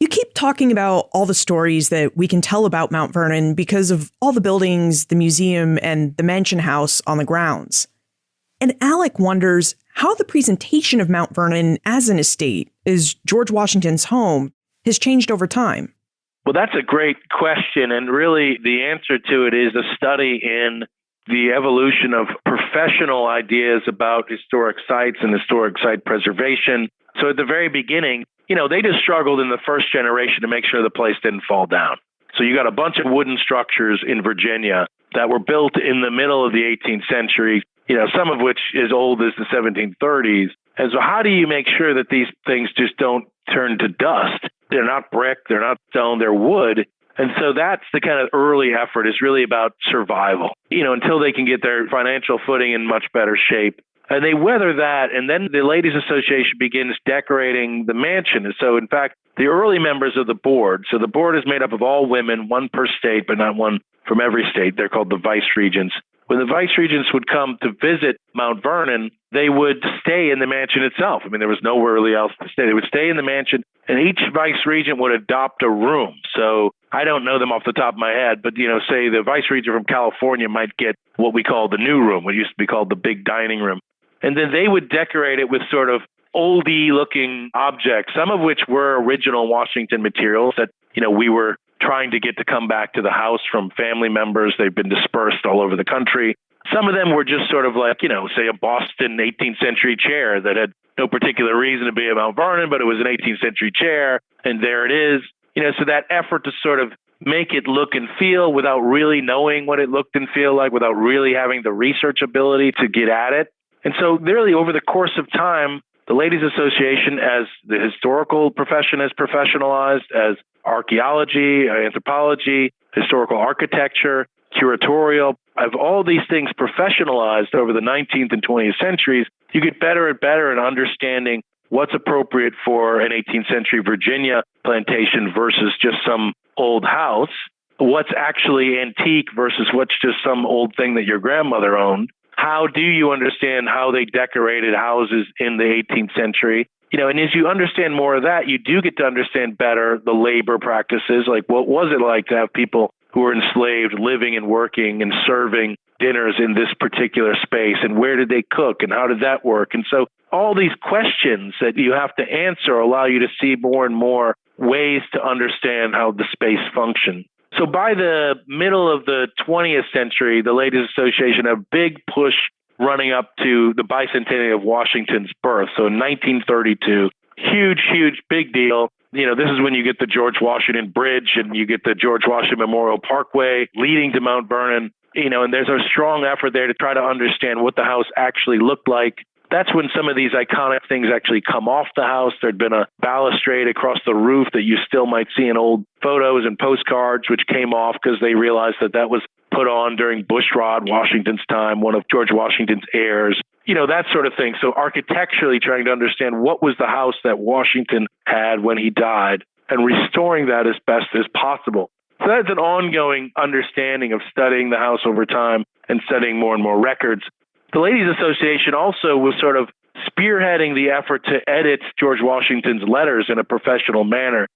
You keep talking about all the stories that we can tell about Mount Vernon because of all the buildings, the museum, and the mansion house on the grounds. And Alec wonders how the presentation of Mount Vernon as an estate, as George Washington's home, has changed over time. Well, that's a great question. And really, the answer to it is a study in the evolution of professional ideas about historic sites and historic site preservation. So at the very beginning, they just struggled in the first generation to make sure the place didn't fall down. So you got a bunch of wooden structures in Virginia that were built in the middle of the 18th century, some of which is old as the 1730s. And so how do you make sure that these things just don't turn to dust? They're not brick, they're not stone, they're wood. And so that's the kind of early effort, is really about survival, until they can get their financial footing in much better shape. And they weather that, and then the Ladies Association begins decorating the mansion. And so, in fact, the early members of the board, so the board is made up of all women, one per state, but not one from every state. They're called the vice regents. When the vice regents would come to visit Mount Vernon, they would stay in the mansion itself. There was nowhere really else to stay. They would stay in the mansion, and each vice regent would adopt a room. So I don't know them off the top of my head, but, say the vice regent from California might get what we call the new room, what used to be called the big dining room. And then they would decorate it with sort of oldie-looking objects, some of which were original Washington materials that, we were trying to get to come back to the house from family members. They've been dispersed all over the country. Some of them were just sort of like, say a Boston 18th century chair that had no particular reason to be at Mount Vernon, but it was an 18th century chair, and there it is. So that effort to sort of make it look and feel without really knowing what it looked and feel like, without really having the research ability to get at it. And so really over the course of time, the Ladies Association, as the historical profession has professionalized, as archaeology, anthropology, historical architecture, curatorial, of all these things professionalized over the 19th and 20th centuries, you get better and better in understanding what's appropriate for an 18th century Virginia plantation versus just some old house, what's actually antique versus what's just some old thing that your grandmother owned. How do you understand how they decorated houses in the 18th century? And as you understand more of that, you do get to understand better the labor practices. Like, what was it like to have people who were enslaved living and working and serving dinners in this particular space? And where did they cook? And how did that work? And so all these questions that you have to answer allow you to see more and more ways to understand how the space functioned. So by the middle of the 20th century, the Ladies Association had a big push running up to the bicentennial of Washington's birth. So in 1932, huge, big deal. This is when you get the George Washington Bridge and you get the George Washington Memorial Parkway leading to Mount Vernon. And there's a strong effort there to try to understand what the house actually looked like. That's when some of these iconic things actually come off the house. There'd been a balustrade across the roof that you still might see in old photos and postcards, which came off because they realized that was put on during Bushrod Washington's time, one of George Washington's heirs, that sort of thing. So architecturally trying to understand what was the house that Washington had when he died and restoring that as best as possible. So that's an ongoing understanding of studying the house over time and studying more and more records. The Ladies Association also was sort of spearheading the effort to edit George Washington's letters in a professional manner.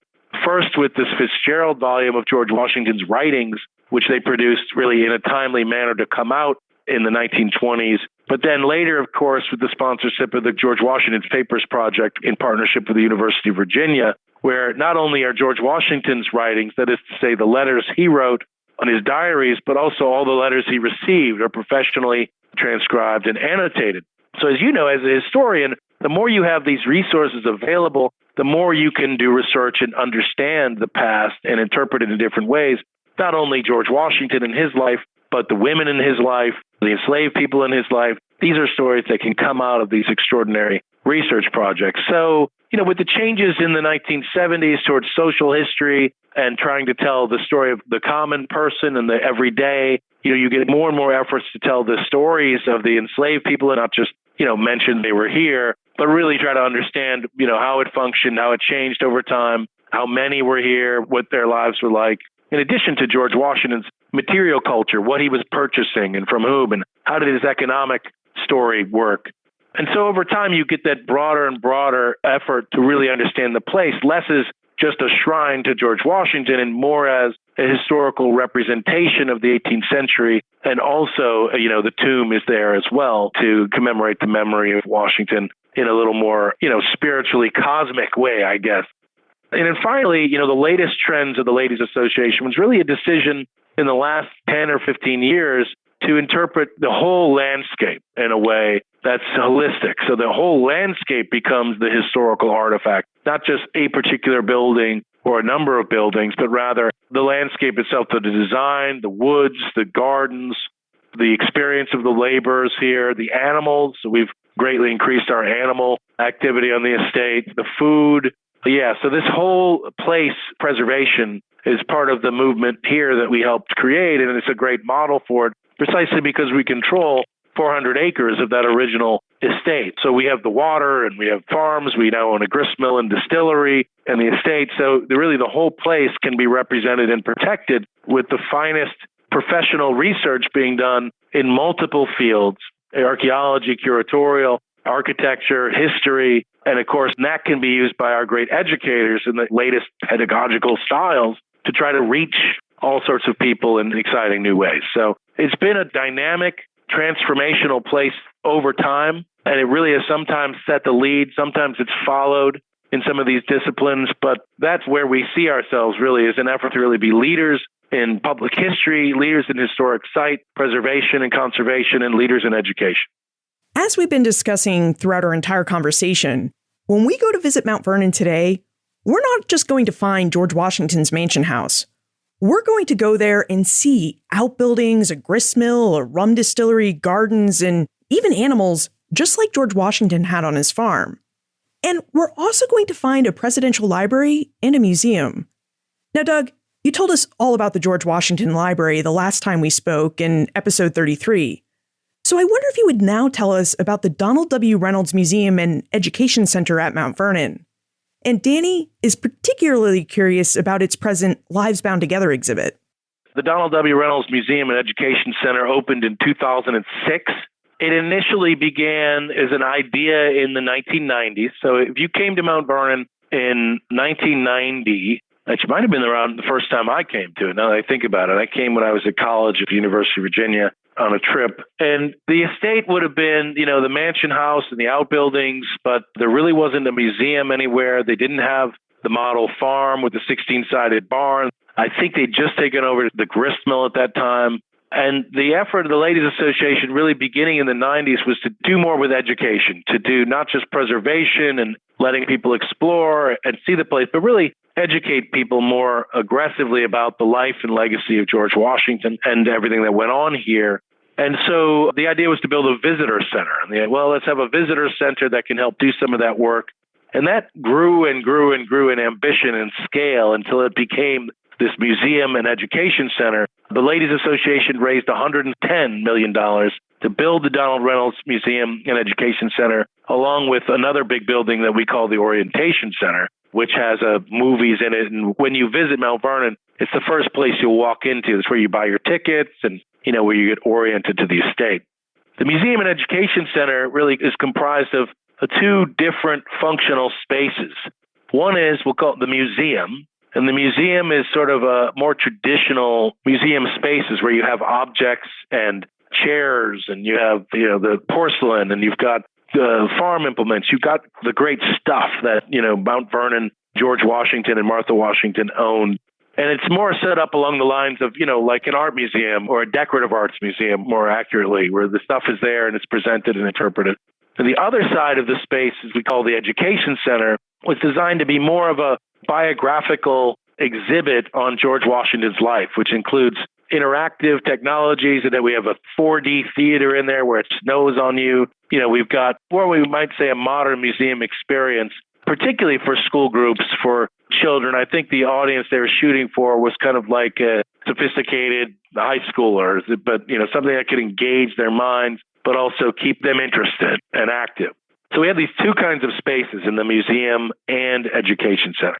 First with this Fitzgerald volume of George Washington's writings, which they produced really in a timely manner to come out in the 1920s. But then later, of course, with the sponsorship of the George Washington's Papers Project in partnership with the University of Virginia, where not only are George Washington's writings, that is to say the letters he wrote on his diaries, but also all the letters he received are professionally transcribed and annotated. So as you know, as a historian, the more you have these resources available, the more you can do research and understand the past and interpret it in different ways. Not only George Washington and his life, but the women in his life, the enslaved people in his life. These are stories that can come out of these extraordinary research projects. So, with the changes in the 1970s towards social history and trying to tell the story of the common person and the everyday, you get more and more efforts to tell the stories of the enslaved people and not just, mention they were here, but really try to understand, how it functioned, how it changed over time, how many were here, what their lives were like. In addition to George Washington's material culture, what he was purchasing and from whom, and how did his economic story work. And so over time, you get that broader and broader effort to really understand the place, less as just a shrine to George Washington and more as a historical representation of the 18th century. And also, the tomb is there as well to commemorate the memory of Washington in a little more, spiritually cosmic way, I guess. And then finally, the latest trends of the Ladies Association was really a decision in the last 10 or 15 years to interpret the whole landscape in a way that's holistic. So the whole landscape becomes the historical artifact, not just a particular building or a number of buildings, but rather the landscape itself, the design, the woods, the gardens, the experience of the laborers here, the animals. So we've greatly increased our animal activity on the estate, the food. Yeah, so this whole place preservation is part of the movement here that we helped create, and it's a great model for it, precisely because we control 400 acres of that original estate. So we have the water and we have farms. We now own a gristmill and distillery and the estate. So really the whole place can be represented and protected with the finest professional research being done in multiple fields, archaeology, curatorial, architecture, history, and of course that can be used by our great educators in the latest pedagogical styles to try to reach all sorts of people in exciting new ways. So it's been a dynamic, transformational place over time, and it really has sometimes set the lead, sometimes it's followed. in some of these disciplines, but that's where we see ourselves really as an effort to really be leaders in public history, leaders in historic site preservation and conservation, and leaders in education. As we've been discussing throughout our entire conversation, when we go to visit Mount Vernon today, we're not just going to find George Washington's mansion house. We're going to go there and see outbuildings, a gristmill, a rum distillery, gardens, and even animals, just like George Washington had on his farm. And we're also going to find a presidential library and a museum. Now, Doug, you told us all about the George Washington Library the last time we spoke in episode 33. So I wonder if you would now tell us about the Donald W. Reynolds Museum and Education Center at Mount Vernon. And Danny is particularly curious about its present Lives Bound Together exhibit. The Donald W. Reynolds Museum and Education Center opened in 2006. It initially began as an idea in the 1990s. So if you came to Mount Vernon in 1990, which might have been around the first time I came to it, now that I think about it. I came when I was at college at the University of Virginia on a trip. And the estate would have been, the mansion house and the outbuildings, but there really wasn't a museum anywhere. They didn't have the model farm with the 16-sided barn. I think they'd just taken over the gristmill at that time. And the effort of the Ladies Association really beginning in the 90s was to do more with education, to do not just preservation and letting people explore and see the place, but really educate people more aggressively about the life and legacy of George Washington and everything that went on here. And so the idea was to build a visitor center. And let's have a visitor center that can help do some of that work. And that grew and grew and grew in ambition and scale until it became this museum and education center. The Ladies Association raised $110 million to build the Donald Reynolds Museum and Education Center, along with another big building that we call the Orientation Center, which has movies in it. And when you visit Mount Vernon, it's the first place you'll walk into. It's where you buy your tickets and, where you get oriented to the estate. The Museum and Education Center really is comprised of two different functional spaces. One is, we'll call it the museum. And the museum is sort of a more traditional museum spaces where you have objects and chairs and you have, the porcelain and you've got the farm implements. You've got the great stuff that, Mount Vernon, George Washington and Martha Washington owned. And it's more set up along the lines of, like an art museum or a decorative arts museum, more accurately, where the stuff is there and it's presented and interpreted. And the other side of the space, as we call the Education Center, was designed to be more of a biographical exhibit on George Washington's life, which includes interactive technologies, and then we have a 4D theater in there where it snows on you. We've got, or we might say, a modern museum experience, particularly for school groups, for children. I think the audience they were shooting for was kind of like sophisticated high schoolers, but, something that could engage their minds, but also keep them interested and active. So we have these two kinds of spaces in the museum and education center.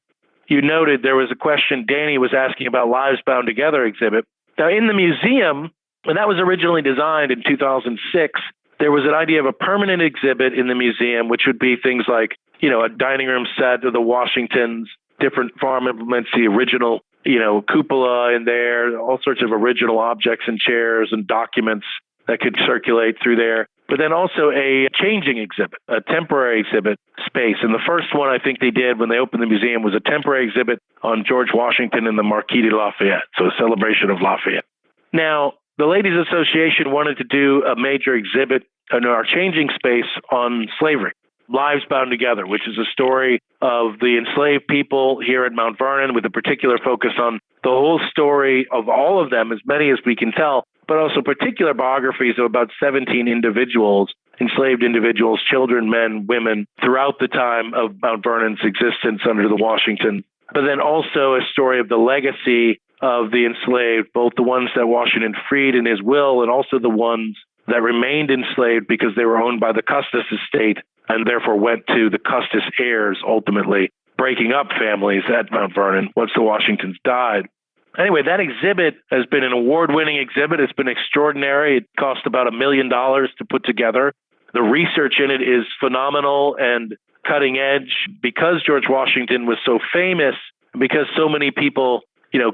You noted there was a question Danny was asking about Lives Bound Together exhibit. Now, in the museum, when that was originally designed in 2006, there was an idea of a permanent exhibit in the museum, which would be things like, a dining room set of the Washingtons, different farm implements, the original, cupola in there, all sorts of original objects and chairs and documents that could circulate through there. But then also a changing exhibit, a temporary exhibit space. And the first one I think they did when they opened the museum was a temporary exhibit on George Washington and the Marquis de Lafayette, so a celebration of Lafayette. Now, the Ladies Association wanted to do a major exhibit in our changing space on slavery, Lives Bound Together, which is a story of the enslaved people here at Mount Vernon with a particular focus on the whole story of all of them, as many as we can tell, but also particular biographies of about 17 individuals, enslaved individuals, children, men, women, throughout the time of Mount Vernon's existence under the Washington. But then also a story of the legacy of the enslaved, both the ones that Washington freed in his will and also the ones that remained enslaved because they were owned by the Custis estate and therefore went to the Custis heirs, ultimately breaking up families at Mount Vernon once the Washingtons died. Anyway, that exhibit has been an award-winning exhibit. It's been extraordinary. It cost about $1 million to put together. The research in it is phenomenal and cutting edge. Because George Washington was so famous, because so many people,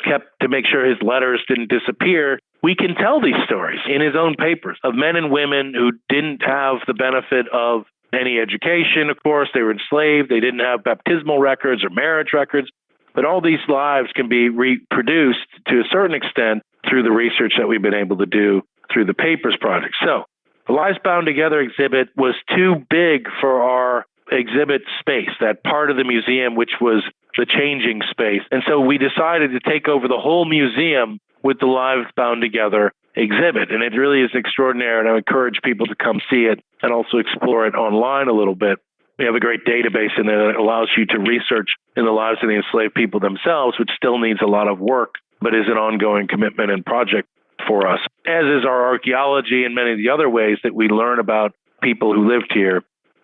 kept to make sure his letters didn't disappear, we can tell these stories in his own papers of men and women who didn't have the benefit of any education, of course. They were enslaved. They didn't have baptismal records or marriage records. But all these lives can be reproduced to a certain extent through the research that we've been able to do through the Papers Project. So the Lives Bound Together exhibit was too big for our exhibit space, that part of the museum which was the changing space. And so we decided to take over the whole museum with the Lives Bound Together exhibit. And it really is extraordinary, and I encourage people to come see it and also explore it online a little bit. We have a great database in there that allows you to research in the lives of the enslaved people themselves, which still needs a lot of work, but is an ongoing commitment and project for us, as is our archaeology and many of the other ways that we learn about people who lived here.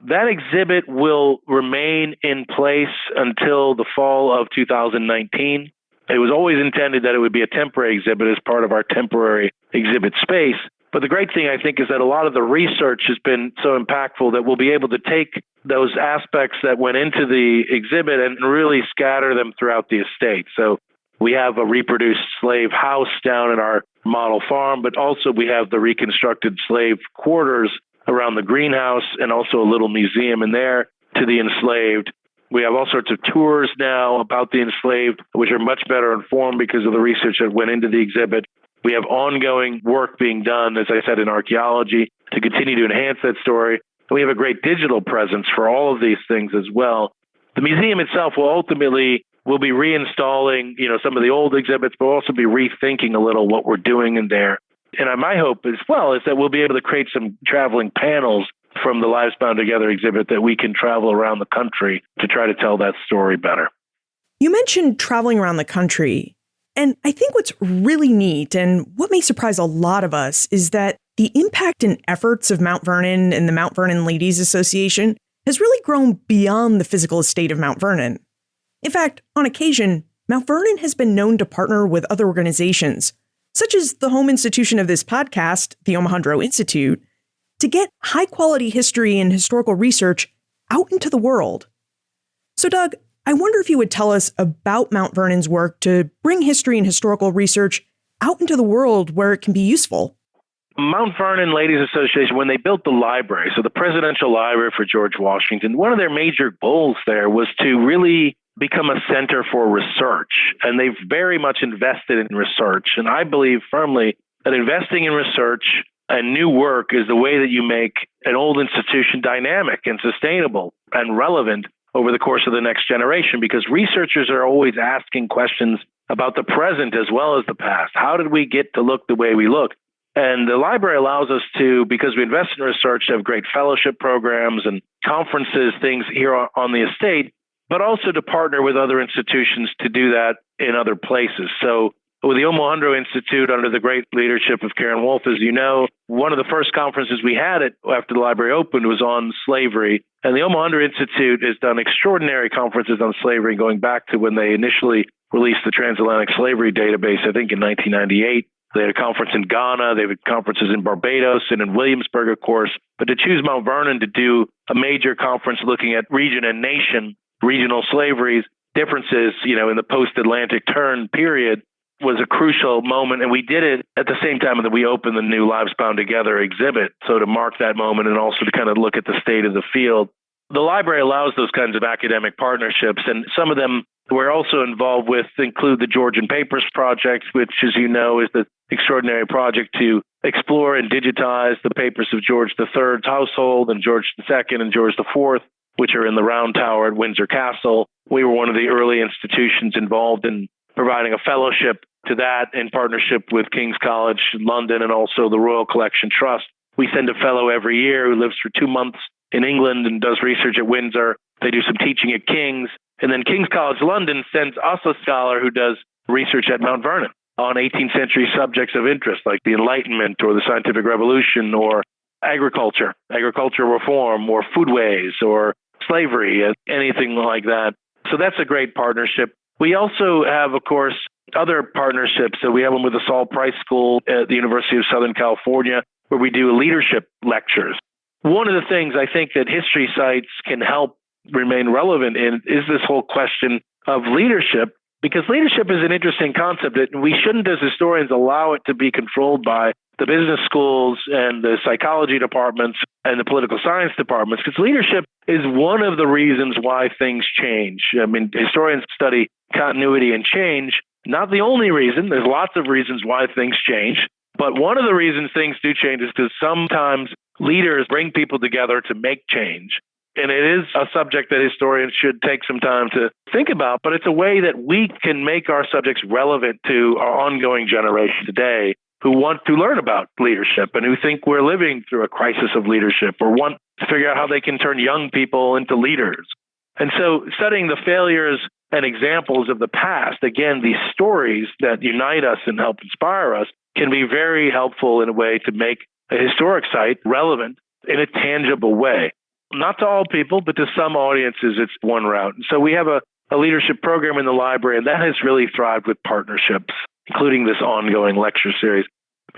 That exhibit will remain in place until the fall of 2019. It was always intended that it would be a temporary exhibit as part of our temporary exhibit space. But the great thing, I think, is that a lot of the research has been so impactful that we'll be able to take those aspects that went into the exhibit and really scatter them throughout the estate. So we have a reproduced slave house down at our model farm, but also we have the reconstructed slave quarters around the greenhouse and also a little museum in there to the enslaved. We have all sorts of tours now about the enslaved, which are much better informed because of the research that went into the exhibit. We have ongoing work being done, as I said, in archaeology to continue to enhance that story. And we have a great digital presence for all of these things as well. The museum itself will be reinstalling, some of the old exhibits, but we'll also be rethinking a little what we're doing in there. And my hope as well is that we'll be able to create some traveling panels from the Lives Bound Together exhibit that we can travel around the country to try to tell that story better. You mentioned traveling around the country. And I think what's really neat and what may surprise a lot of us is that the impact and efforts of Mount Vernon and the Mount Vernon Ladies Association has really grown beyond the physical estate of Mount Vernon. In fact, on occasion, Mount Vernon has been known to partner with other organizations, such as the home institution of this podcast, the Omohundro Institute, to get high-quality history and historical research out into the world. So, Doug, I wonder if you would tell us about Mount Vernon's work to bring history and historical research out into the world where it can be useful. Mount Vernon Ladies Association, when they built the library, so the Presidential Library for George Washington, one of their major goals there was to really become a center for research. And they've very much invested in research. And I believe firmly that investing in research and new work is the way that you make an old institution dynamic and sustainable and relevant over the course of the next generation, because researchers are always asking questions about the present as well as the past. How did we get to look the way we look? And the library allows us to, because we invest in research, to have great fellowship programs and conferences, things here on the estate, but also to partner with other institutions to do that in other places. So with the Omohundro Institute, under the great leadership of Karen Wolf, as you know, one of the first conferences we had after the library opened was on slavery. And the Omohundro Institute has done extraordinary conferences on slavery going back to when they initially released the Transatlantic Slavery Database, I think in 1998. They had a conference in Ghana, they had conferences in Barbados and in Williamsburg, of course. But to choose Mount Vernon to do a major conference looking at region and nation, regional slaveries, differences, in the post-Atlantic turn period was a crucial moment. And we did it at the same time that we opened the new Lives Bound Together exhibit. So to mark that moment and also to kind of look at the state of the field. The library allows those kinds of academic partnerships, and some of them we're also involved with include the Georgian Papers Project, which, as you know, is the extraordinary project to explore and digitize the papers of George III's household and George II and George IV, which are in the Round Tower at Windsor Castle. We were one of the early institutions involved in providing a fellowship to that in partnership with King's College London and also the Royal Collection Trust. We send a fellow every year who lives for 2 months in England and does research at Windsor. They do some teaching at King's. And then King's College London sends us a scholar who does research at Mount Vernon on 18th century subjects of interest, like the Enlightenment or the Scientific Revolution or agriculture reform or foodways or slavery, anything like that. So that's a great partnership. We also have, of course, other partnerships. So we have one with the Saul Price School at the University of Southern California, where we do leadership lectures. One of the things I think that history sites can help remain relevant in is this whole question of leadership, because leadership is an interesting concept, and we shouldn't, as historians, allow it to be controlled by the business schools and the psychology departments and the political science departments, because leadership is one of the reasons why things change. I mean, historians study continuity and change, not the only reason. There's lots of reasons why things change. But one of the reasons things do change is because sometimes leaders bring people together to make change. And it is a subject that historians should take some time to think about, but it's a way that we can make our subjects relevant to our ongoing generation today who want to learn about leadership and who think we're living through a crisis of leadership or want to figure out how they can turn young people into leaders. And so studying the failures and examples of the past, again, these stories that unite us and help inspire us, can be very helpful in a way to make a historic site relevant in a tangible way. Not to all people, but to some audiences, it's one route. And so we have a leadership program in the library, and that has really thrived with partnerships, including this ongoing lecture series.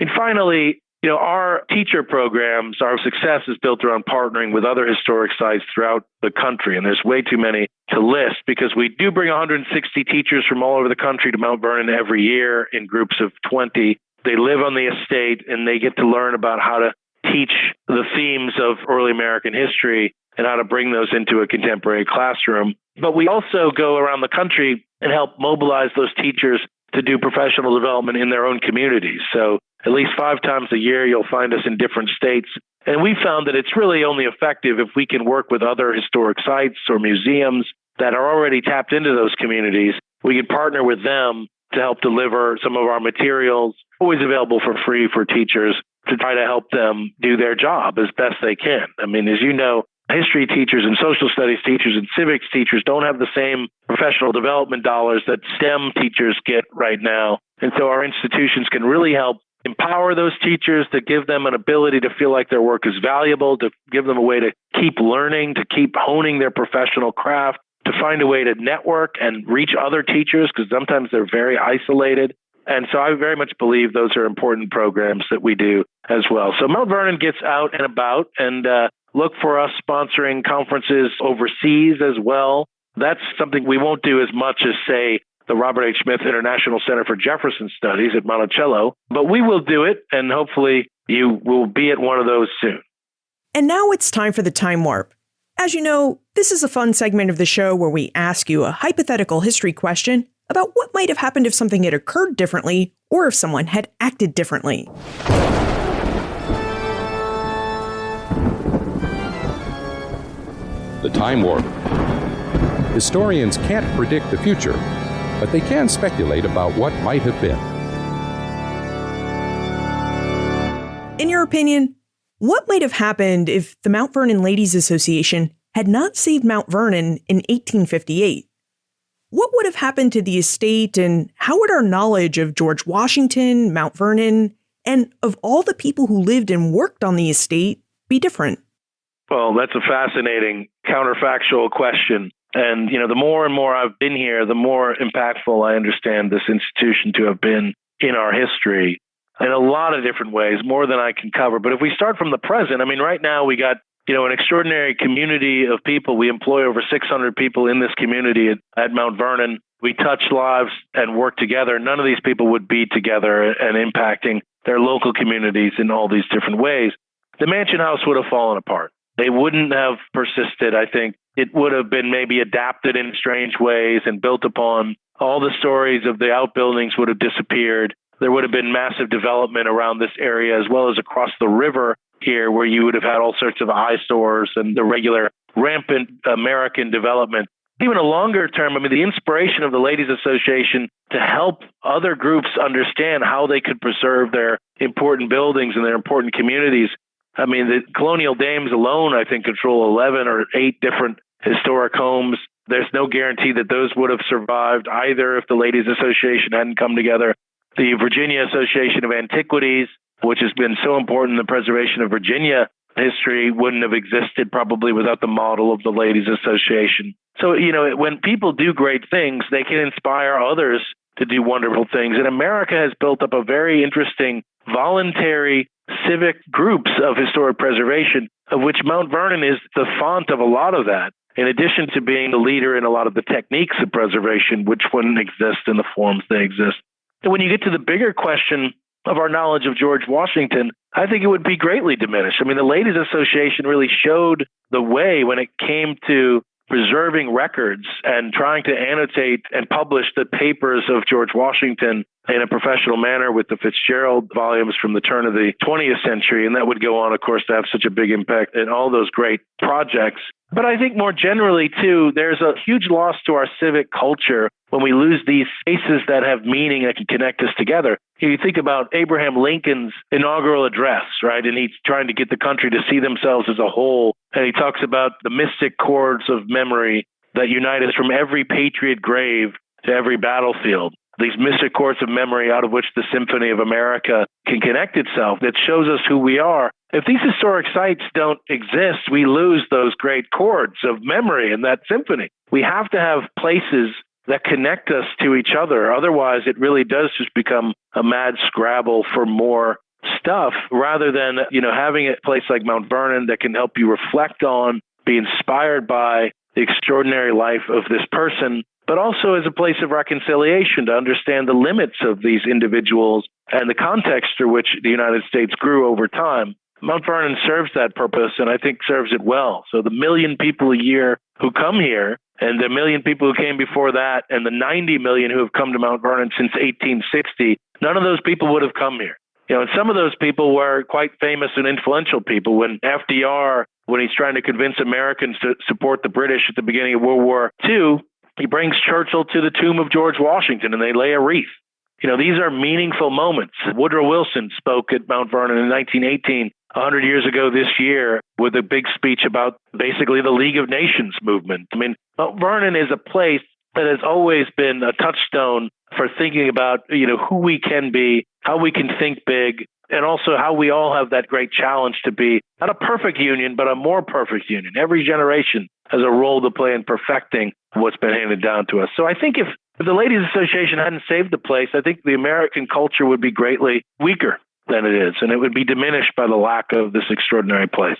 And finally, our teacher programs, our success is built around partnering with other historic sites throughout the country. And there's way too many to list because we do bring 160 teachers from all over the country to Mount Vernon every year in groups of 20. They live on the estate and they get to learn about how to teach the themes of early American history and how to bring those into a contemporary classroom. But we also go around the country and help mobilize those teachers to do professional development in their own communities. So at least 5 times a year, you'll find us in different states. And we found that it's really only effective if we can work with other historic sites or museums that are already tapped into those communities. We can partner with them to help deliver some of our materials, always available for free for teachers, to try to help them do their job as best they can. I mean, as you know, history teachers and social studies teachers and civics teachers don't have the same professional development dollars that STEM teachers get right now. And so our institutions can really help empower those teachers, to give them an ability to feel like their work is valuable, to give them a way to keep learning, to keep honing their professional craft, to find a way to network and reach other teachers, because sometimes they're very isolated. And so I very much believe those are important programs that we do as well. So Mount Vernon gets out and about, and look for us sponsoring conferences overseas as well. That's something we won't do as much as, say, the Robert H. Smith International Center for Jefferson Studies at Monticello, but we will do it, and hopefully you will be at one of those soon. And now it's time for the Time Warp. As you know, this is a fun segment of the show where we ask you a hypothetical history question about what might have happened if something had occurred differently or if someone had acted differently. The Time Warp. Historians can't predict the future, but they can speculate about what might have been. In your opinion, what might have happened if the Mount Vernon Ladies Association had not saved Mount Vernon in 1858? What would have happened to the estate, and how would our knowledge of George Washington, Mount Vernon, and of all the people who lived and worked on the estate be different? Well, that's a fascinating counterfactual question. And, the more and more I've been here, the more impactful I understand this institution to have been in our history in a lot of different ways, more than I can cover. But if we start from the present, right now we got, an extraordinary community of people. We employ over 600 people in this community at Mount Vernon. We touch lives and work together. None of these people would be together and impacting their local communities in all these different ways. The mansion house would have fallen apart. They wouldn't have persisted. I think it would have been maybe adapted in strange ways and built upon. All the stories of the outbuildings would have disappeared. There would have been massive development around this area, as well as across the river here, where you would have had all sorts of eyesores and the regular rampant American development. Even a longer term, the inspiration of the Ladies Association to help other groups understand how they could preserve their important buildings and their important communities. The colonial dames alone, I think, control 11 or 8 different historic homes. There's no guarantee that those would have survived either if the Ladies Association hadn't come together. The Virginia Association of Antiquities, which has been so important in the preservation of Virginia history, wouldn't have existed probably without the model of the Ladies Association. So, when people do great things, they can inspire others to do wonderful things. And America has built up a very interesting voluntary civic groups of historic preservation, of which Mount Vernon is the font of a lot of that. in addition to being the leader in a lot of the techniques of preservation, which wouldn't exist in the forms they exist. And when you get to the bigger question of our knowledge of George Washington, I think it would be greatly diminished. I mean, the Ladies Association really showed the way when it came to preserving records and trying to annotate and publish the papers of George Washington in a professional manner with the Fitzgerald volumes from the turn of the 20th century. And that would go on, of course, to have such a big impact in all those great projects. But I think more generally, too, there's a huge loss to our civic culture when we lose these spaces that have meaning that can connect us together. You think about Abraham Lincoln's inaugural address, right? And he's trying to get the country to see themselves as a whole. And he talks about the mystic chords of memory that unite us from every patriot grave to every battlefield. These mystic chords of memory out of which the Symphony of America can connect itself, that shows us who we are. If these historic sites don't exist, we lose those great chords of memory in that symphony. We have to have places that connect us to each other. Otherwise, it really does just become a mad scrabble for more stuff rather than, having a place like Mount Vernon that can help you reflect on, be inspired by the extraordinary life of this person, but also as a place of reconciliation to understand the limits of these individuals and the context through which the United States grew over time. Mount Vernon serves that purpose, and I think serves it well. So the 1 million people a year who come here, and the 1 million people who came before that, and the 90 million who have come to Mount Vernon since 1860, none of those people would have come here. And some of those people were quite famous and influential people. When FDR, when he's trying to convince Americans to support the British at the beginning of World War II, he brings Churchill to the tomb of George Washington, and they lay a wreath. These are meaningful moments. Woodrow Wilson spoke at Mount Vernon in 1918, 100 years ago this year, with a big speech about basically the League of Nations movement. I mean, Mount Vernon is a place that has always been a touchstone for thinking about, who we can be, how we can think big, and also how we all have that great challenge to be not a perfect union, but a more perfect union. Every generation has a role to play in perfecting what's been handed down to us. So I think if the Ladies Association hadn't saved the place, I think the American culture would be greatly weaker than it is, and it would be diminished by the lack of this extraordinary place.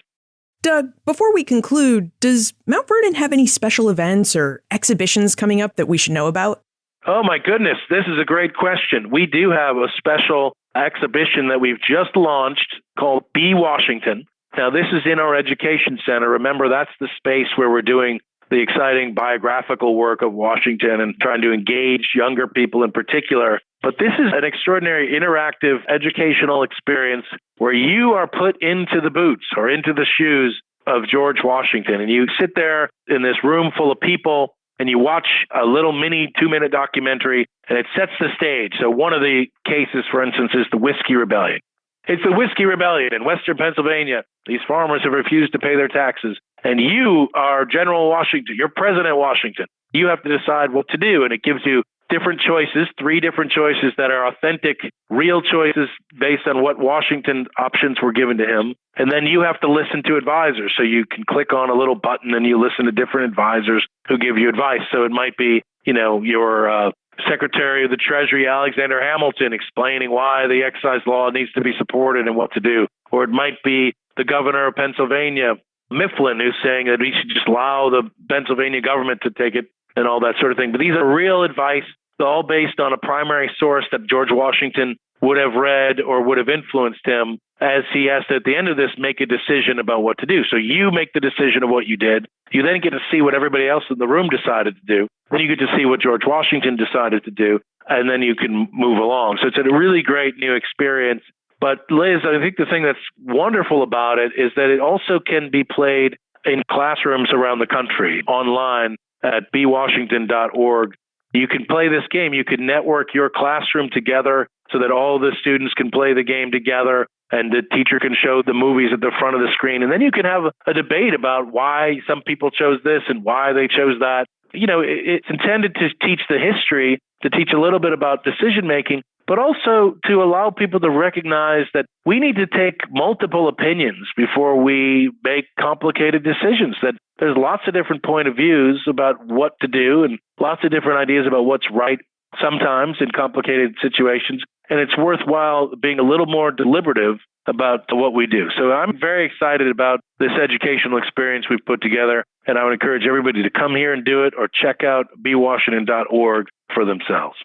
Doug, before we conclude, does Mount Vernon have any special events or exhibitions coming up that we should know about? Oh, my goodness. This is a great question. We do have a special exhibition that we've just launched called Be Washington. Now, this is in our education center. Remember, that's the space where we're doing the exciting biographical work of Washington and trying to engage younger people in particular. But this is an extraordinary interactive educational experience where you are put into the boots or into the shoes of George Washington. And you sit there in this room full of people and you watch a little mini 2-minute documentary, and it sets the stage. So one of the cases, for instance, is the Whiskey Rebellion. It's the Whiskey Rebellion in Western Pennsylvania. These farmers have refused to pay their taxes. And you are General Washington. You're President Washington. You have to decide what to do. And it gives you different choices, 3 different choices that are authentic, real choices based on what Washington options were given to him. And then you have to listen to advisors. So you can click on a little button and you listen to different advisors who give you advice. So it might be, your Secretary of the Treasury, Alexander Hamilton, explaining why the excise law needs to be supported and what to do. Or it might be the governor of Pennsylvania, Mifflin, who's saying that we should just allow the Pennsylvania government to take it and all that sort of thing. But these are real advice, all based on a primary source that George Washington would have read or would have influenced him, as he has to, at the end of this, make a decision about what to do. So you make the decision of what you did. You then get to see what everybody else in the room decided to do. Then you get to see what George Washington decided to do, and then you can move along. So it's a really great new experience. But Liz, I think the thing that's wonderful about it is that it also can be played in classrooms around the country, online at bewashington.org. You can play this game. You can network your classroom together so that all the students can play the game together and the teacher can show the movies at the front of the screen. And then you can have a debate about why some people chose this and why they chose that. It's intended to teach the history, to teach a little bit about decision making, but also to allow people to recognize that we need to take multiple opinions before we make complicated decisions, that there's lots of different point of views about what to do and lots of different ideas about what's right sometimes in complicated situations. and it's worthwhile being a little more deliberative about what we do. So I'm very excited about this educational experience we've put together, and I would encourage everybody to come here and do it or check out bewashington.org for themselves.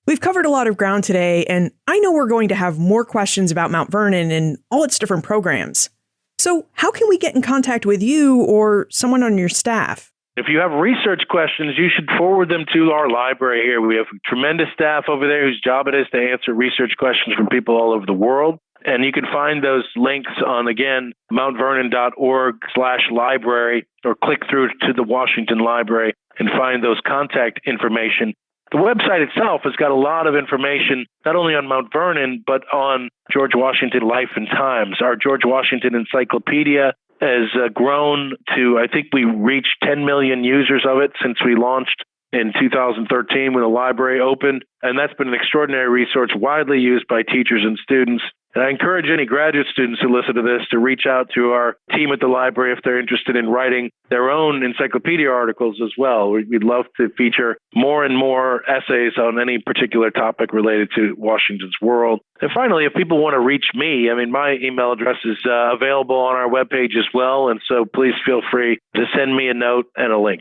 We've covered a lot of ground today, and I know we're going to have more questions about Mount Vernon and all its different programs. So how can we get in contact with you or someone on your staff? If you have research questions, you should forward them to our library here. We have tremendous staff over there whose job it is to answer research questions from people all over the world. And you can find those links on, again, mountvernon.org/library, or click through to the Washington Library and find those contact information. The website itself has got a lot of information, not only on Mount Vernon, but on George Washington Life and Times. Our George Washington Encyclopedia has grown to, I think we reached 10 million users of it since we launched in 2013 when the library opened. And that's been an extraordinary resource widely used by teachers and students. And I encourage any graduate students who listen to this to reach out to our team at the library if they're interested in writing their own encyclopedia articles as well. We'd love to feature more and more essays on any particular topic related to Washington's world. And finally, if people want to reach me, my email address is available on our webpage as well. And so please feel free to send me a note and a link.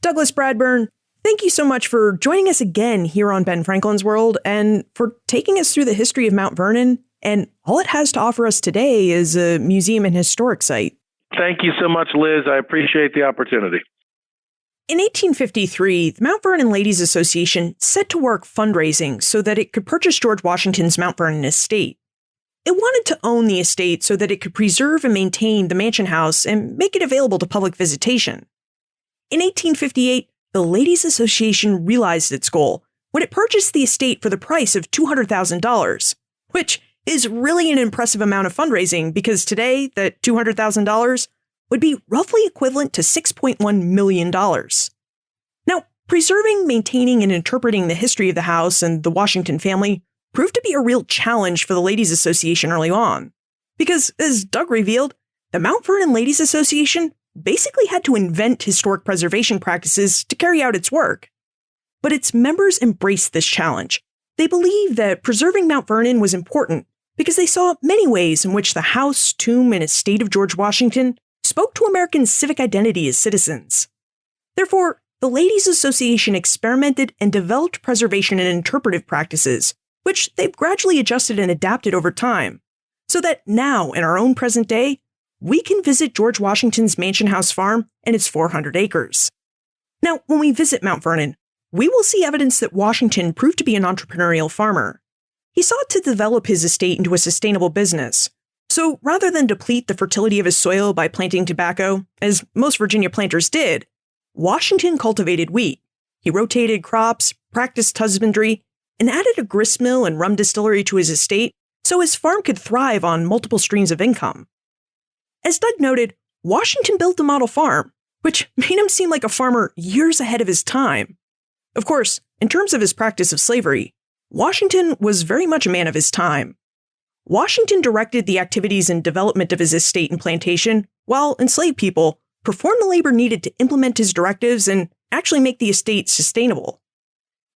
Douglas Bradburn, thank you so much for joining us again here on Ben Franklin's World and for taking us through the history of Mount Vernon. And all it has to offer us today is a museum and historic site. Thank you so much, Liz. I appreciate the opportunity. In 1853, the Mount Vernon Ladies Association set to work fundraising so that it could purchase George Washington's Mount Vernon estate. It wanted to own the estate so that it could preserve and maintain the mansion house and make it available to public visitation. In 1858, the Ladies Association realized its goal when it purchased the estate for the price of $200,000, which is really an impressive amount of fundraising because today that $200,000 would be roughly equivalent to $6.1 million. Now, preserving, maintaining, and interpreting the history of the house and the Washington family proved to be a real challenge for the Ladies Association early on. Because, as Doug revealed, the Mount Vernon Ladies Association basically had to invent historic preservation practices to carry out its work. But its members embraced this challenge. They believed that preserving Mount Vernon was important because they saw many ways in which the house, tomb, and estate of George Washington spoke to American civic identity as citizens. Therefore, the Ladies Association experimented and developed preservation and interpretive practices, which they've gradually adjusted and adapted over time, so that now, in our own present day, we can visit George Washington's Mansion House farm and its 400 acres. Now, when we visit Mount Vernon, we will see evidence that Washington proved to be an entrepreneurial farmer. He sought to develop his estate into a sustainable business. So rather than deplete the fertility of his soil by planting tobacco, as most Virginia planters did, Washington cultivated wheat. He rotated crops, practiced husbandry, and added a gristmill and rum distillery to his estate so his farm could thrive on multiple streams of income. As Doug noted, Washington built a model farm, which made him seem like a farmer years ahead of his time. Of course, in terms of his practice of slavery, Washington was very much a man of his time. Washington directed the activities and development of his estate and plantation, while enslaved people performed the labor needed to implement his directives and actually make the estate sustainable.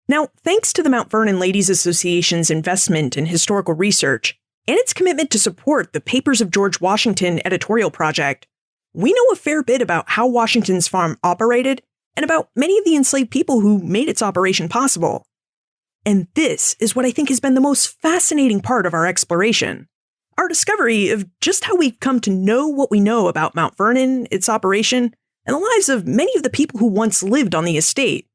Now, thanks to the Mount Vernon Ladies Association's investment in historical research and its commitment to support the Papers of George Washington editorial project, we know a fair bit about how Washington's farm operated and about many of the enslaved people who made its operation possible. And this is what I think has been the most fascinating part of our exploration. Our discovery of just how we've come to know what we know about Mount Vernon, its operation, and the lives of many of the people who once lived on the estate.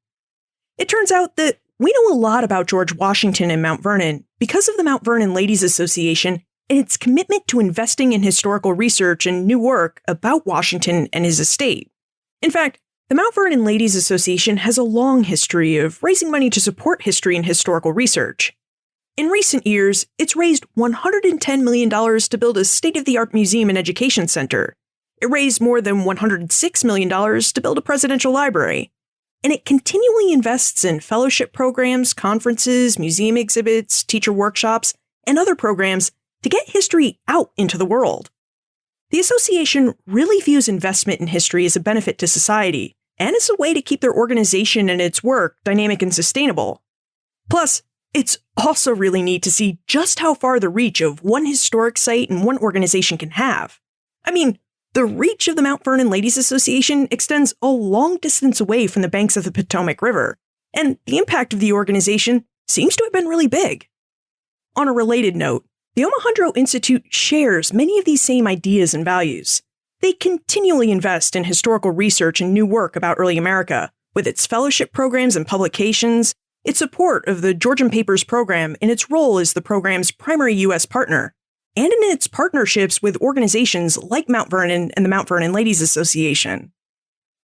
It turns out that we know a lot about George Washington and Mount Vernon because of the Mount Vernon Ladies Association and its commitment to investing in historical research and new work about Washington and his estate. In fact, the Mount Vernon Ladies Association has a long history of raising money to support history and historical research. In recent years, it's raised $110 million to build a state-of-the-art museum and education center. It raised more than $106 million to build a presidential library. And it continually invests in fellowship programs, conferences, museum exhibits, teacher workshops, and other programs to get history out into the world. The association really views investment in history as a benefit to society, and as a way to keep their organization and its work dynamic and sustainable. Plus, It's also really neat to see just how far the reach of one historic site and one organization can have. I mean, the reach of the Mount Vernon Ladies Association extends a long distance away from the banks of the Potomac River, and the impact of the organization seems to have been really big. On a related note, the Omohundro Institute shares many of these same ideas and values. They continually invest in historical research and new work about early America, with its fellowship programs and publications, its support of the Georgian Papers program and its role as the program's primary U.S. partner, and in its partnerships with organizations like Mount Vernon and the Mount Vernon Ladies Association.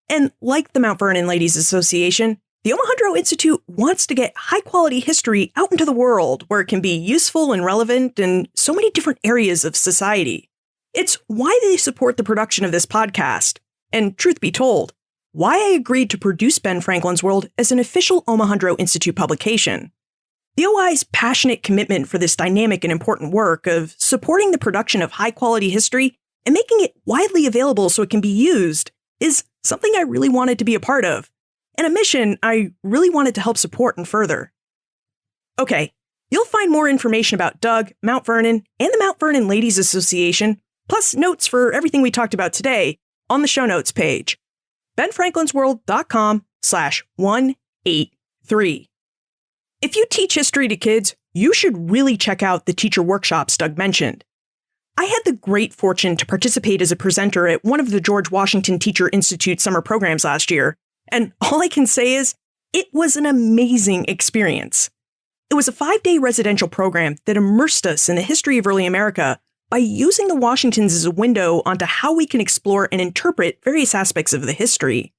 And like the Mount Vernon Ladies Association, the Omohundro Institute wants to get high-quality history out into the world where it can be useful and relevant in so many different areas of society. It's why they support the production of this podcast, and truth be told, why I agreed to produce Ben Franklin's World as an official Omohundro Institute publication. The OI's passionate commitment for this dynamic and important work of supporting the production of high-quality history and making it widely available so it can be used is something I really wanted to be a part of, and a mission I really wanted to help support and further. Okay, you'll find more information about Doug, Mount Vernon, and the Mount Vernon Ladies Association, plus notes for everything we talked about today, on the show notes page, benfranklinsworld.com/183. If you teach history to kids, you should really check out the teacher workshops Doug mentioned. I had the great fortune to participate as a presenter at one of the George Washington Teacher Institute summer programs last year, and all I can say is, it was an amazing experience. It was a 5-day residential program that immersed us in the history of early America by using the Washingtons as a window onto how we can explore and interpret various aspects of the history.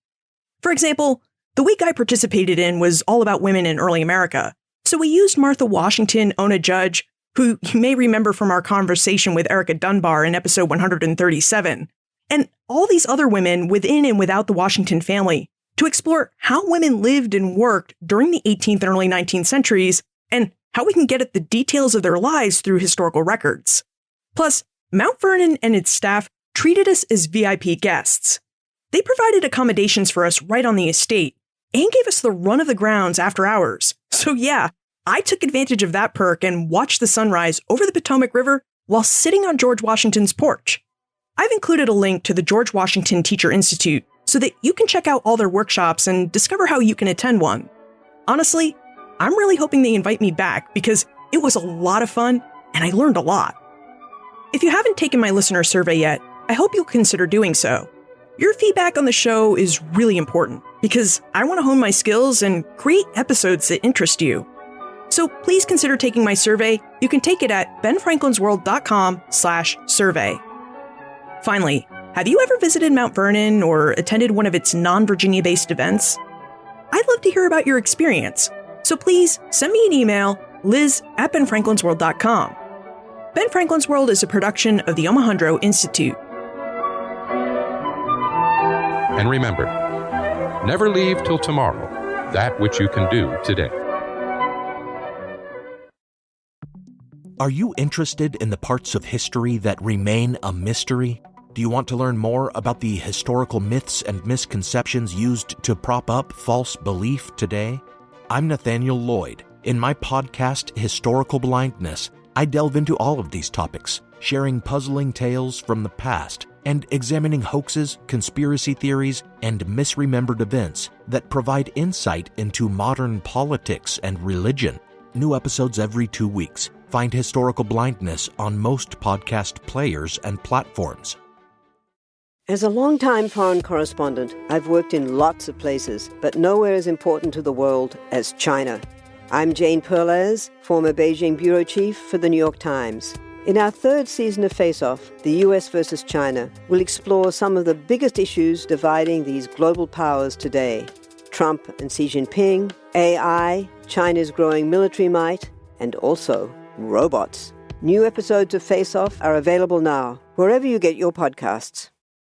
For example, the week I participated in was all about women in early America, so we used Martha Washington, Ona Judge, who you may remember from our conversation with Erica Dunbar in episode 137, and all these other women within and without the Washington family to explore how women lived and worked during the 18th and early 19th centuries, and how we can get at the details of their lives through historical records. Plus, Mount Vernon and its staff treated us as VIP guests. They provided accommodations for us right on the estate, and gave us the run of the grounds after hours. So yeah, I took advantage of that perk and watched the sunrise over the Potomac River while sitting on George Washington's porch. I've included a link to the George Washington Teacher Institute so that you can check out all their workshops and discover how you can attend one. Honestly, I'm really hoping they invite me back because it was a lot of fun and I learned a lot. If you haven't taken my listener survey yet, I hope you'll consider doing so. Your feedback on the show is really important because I want to hone my skills and create episodes that interest you. So please consider taking my survey. You can take it at benfranklinsworld.com/survey. Finally, have you ever visited Mount Vernon or attended one of its non-Virginia-based events? I'd love to hear about your experience. So please send me an email, liz@benfranklinsworld.com. Ben Franklin's World is a production of the Omohundro Institute. And remember, never leave till tomorrow that which you can do today. Are you interested in the parts of history that remain a mystery? Do you want to learn more about the historical myths and misconceptions used to prop up false belief today? I'm Nathaniel Lloyd. In my podcast, Historical Blindness, I delve into all of these topics, sharing puzzling tales from the past and examining hoaxes, conspiracy theories, and misremembered events that provide insight into modern politics and religion. New episodes every 2 weeks. Find Historical Blindness on most podcast players and platforms. As a longtime foreign correspondent, I've worked in lots of places, but nowhere as important to the world as China. I'm Jane Perlez, former Beijing bureau chief for the New York Times. In our third season of Face Off, the US versus China, we'll explore some of the biggest issues dividing these global powers today. Trump and Xi Jinping, AI, China's growing military might, and also robots. New episodes of Face Off are available now, wherever you get your podcasts.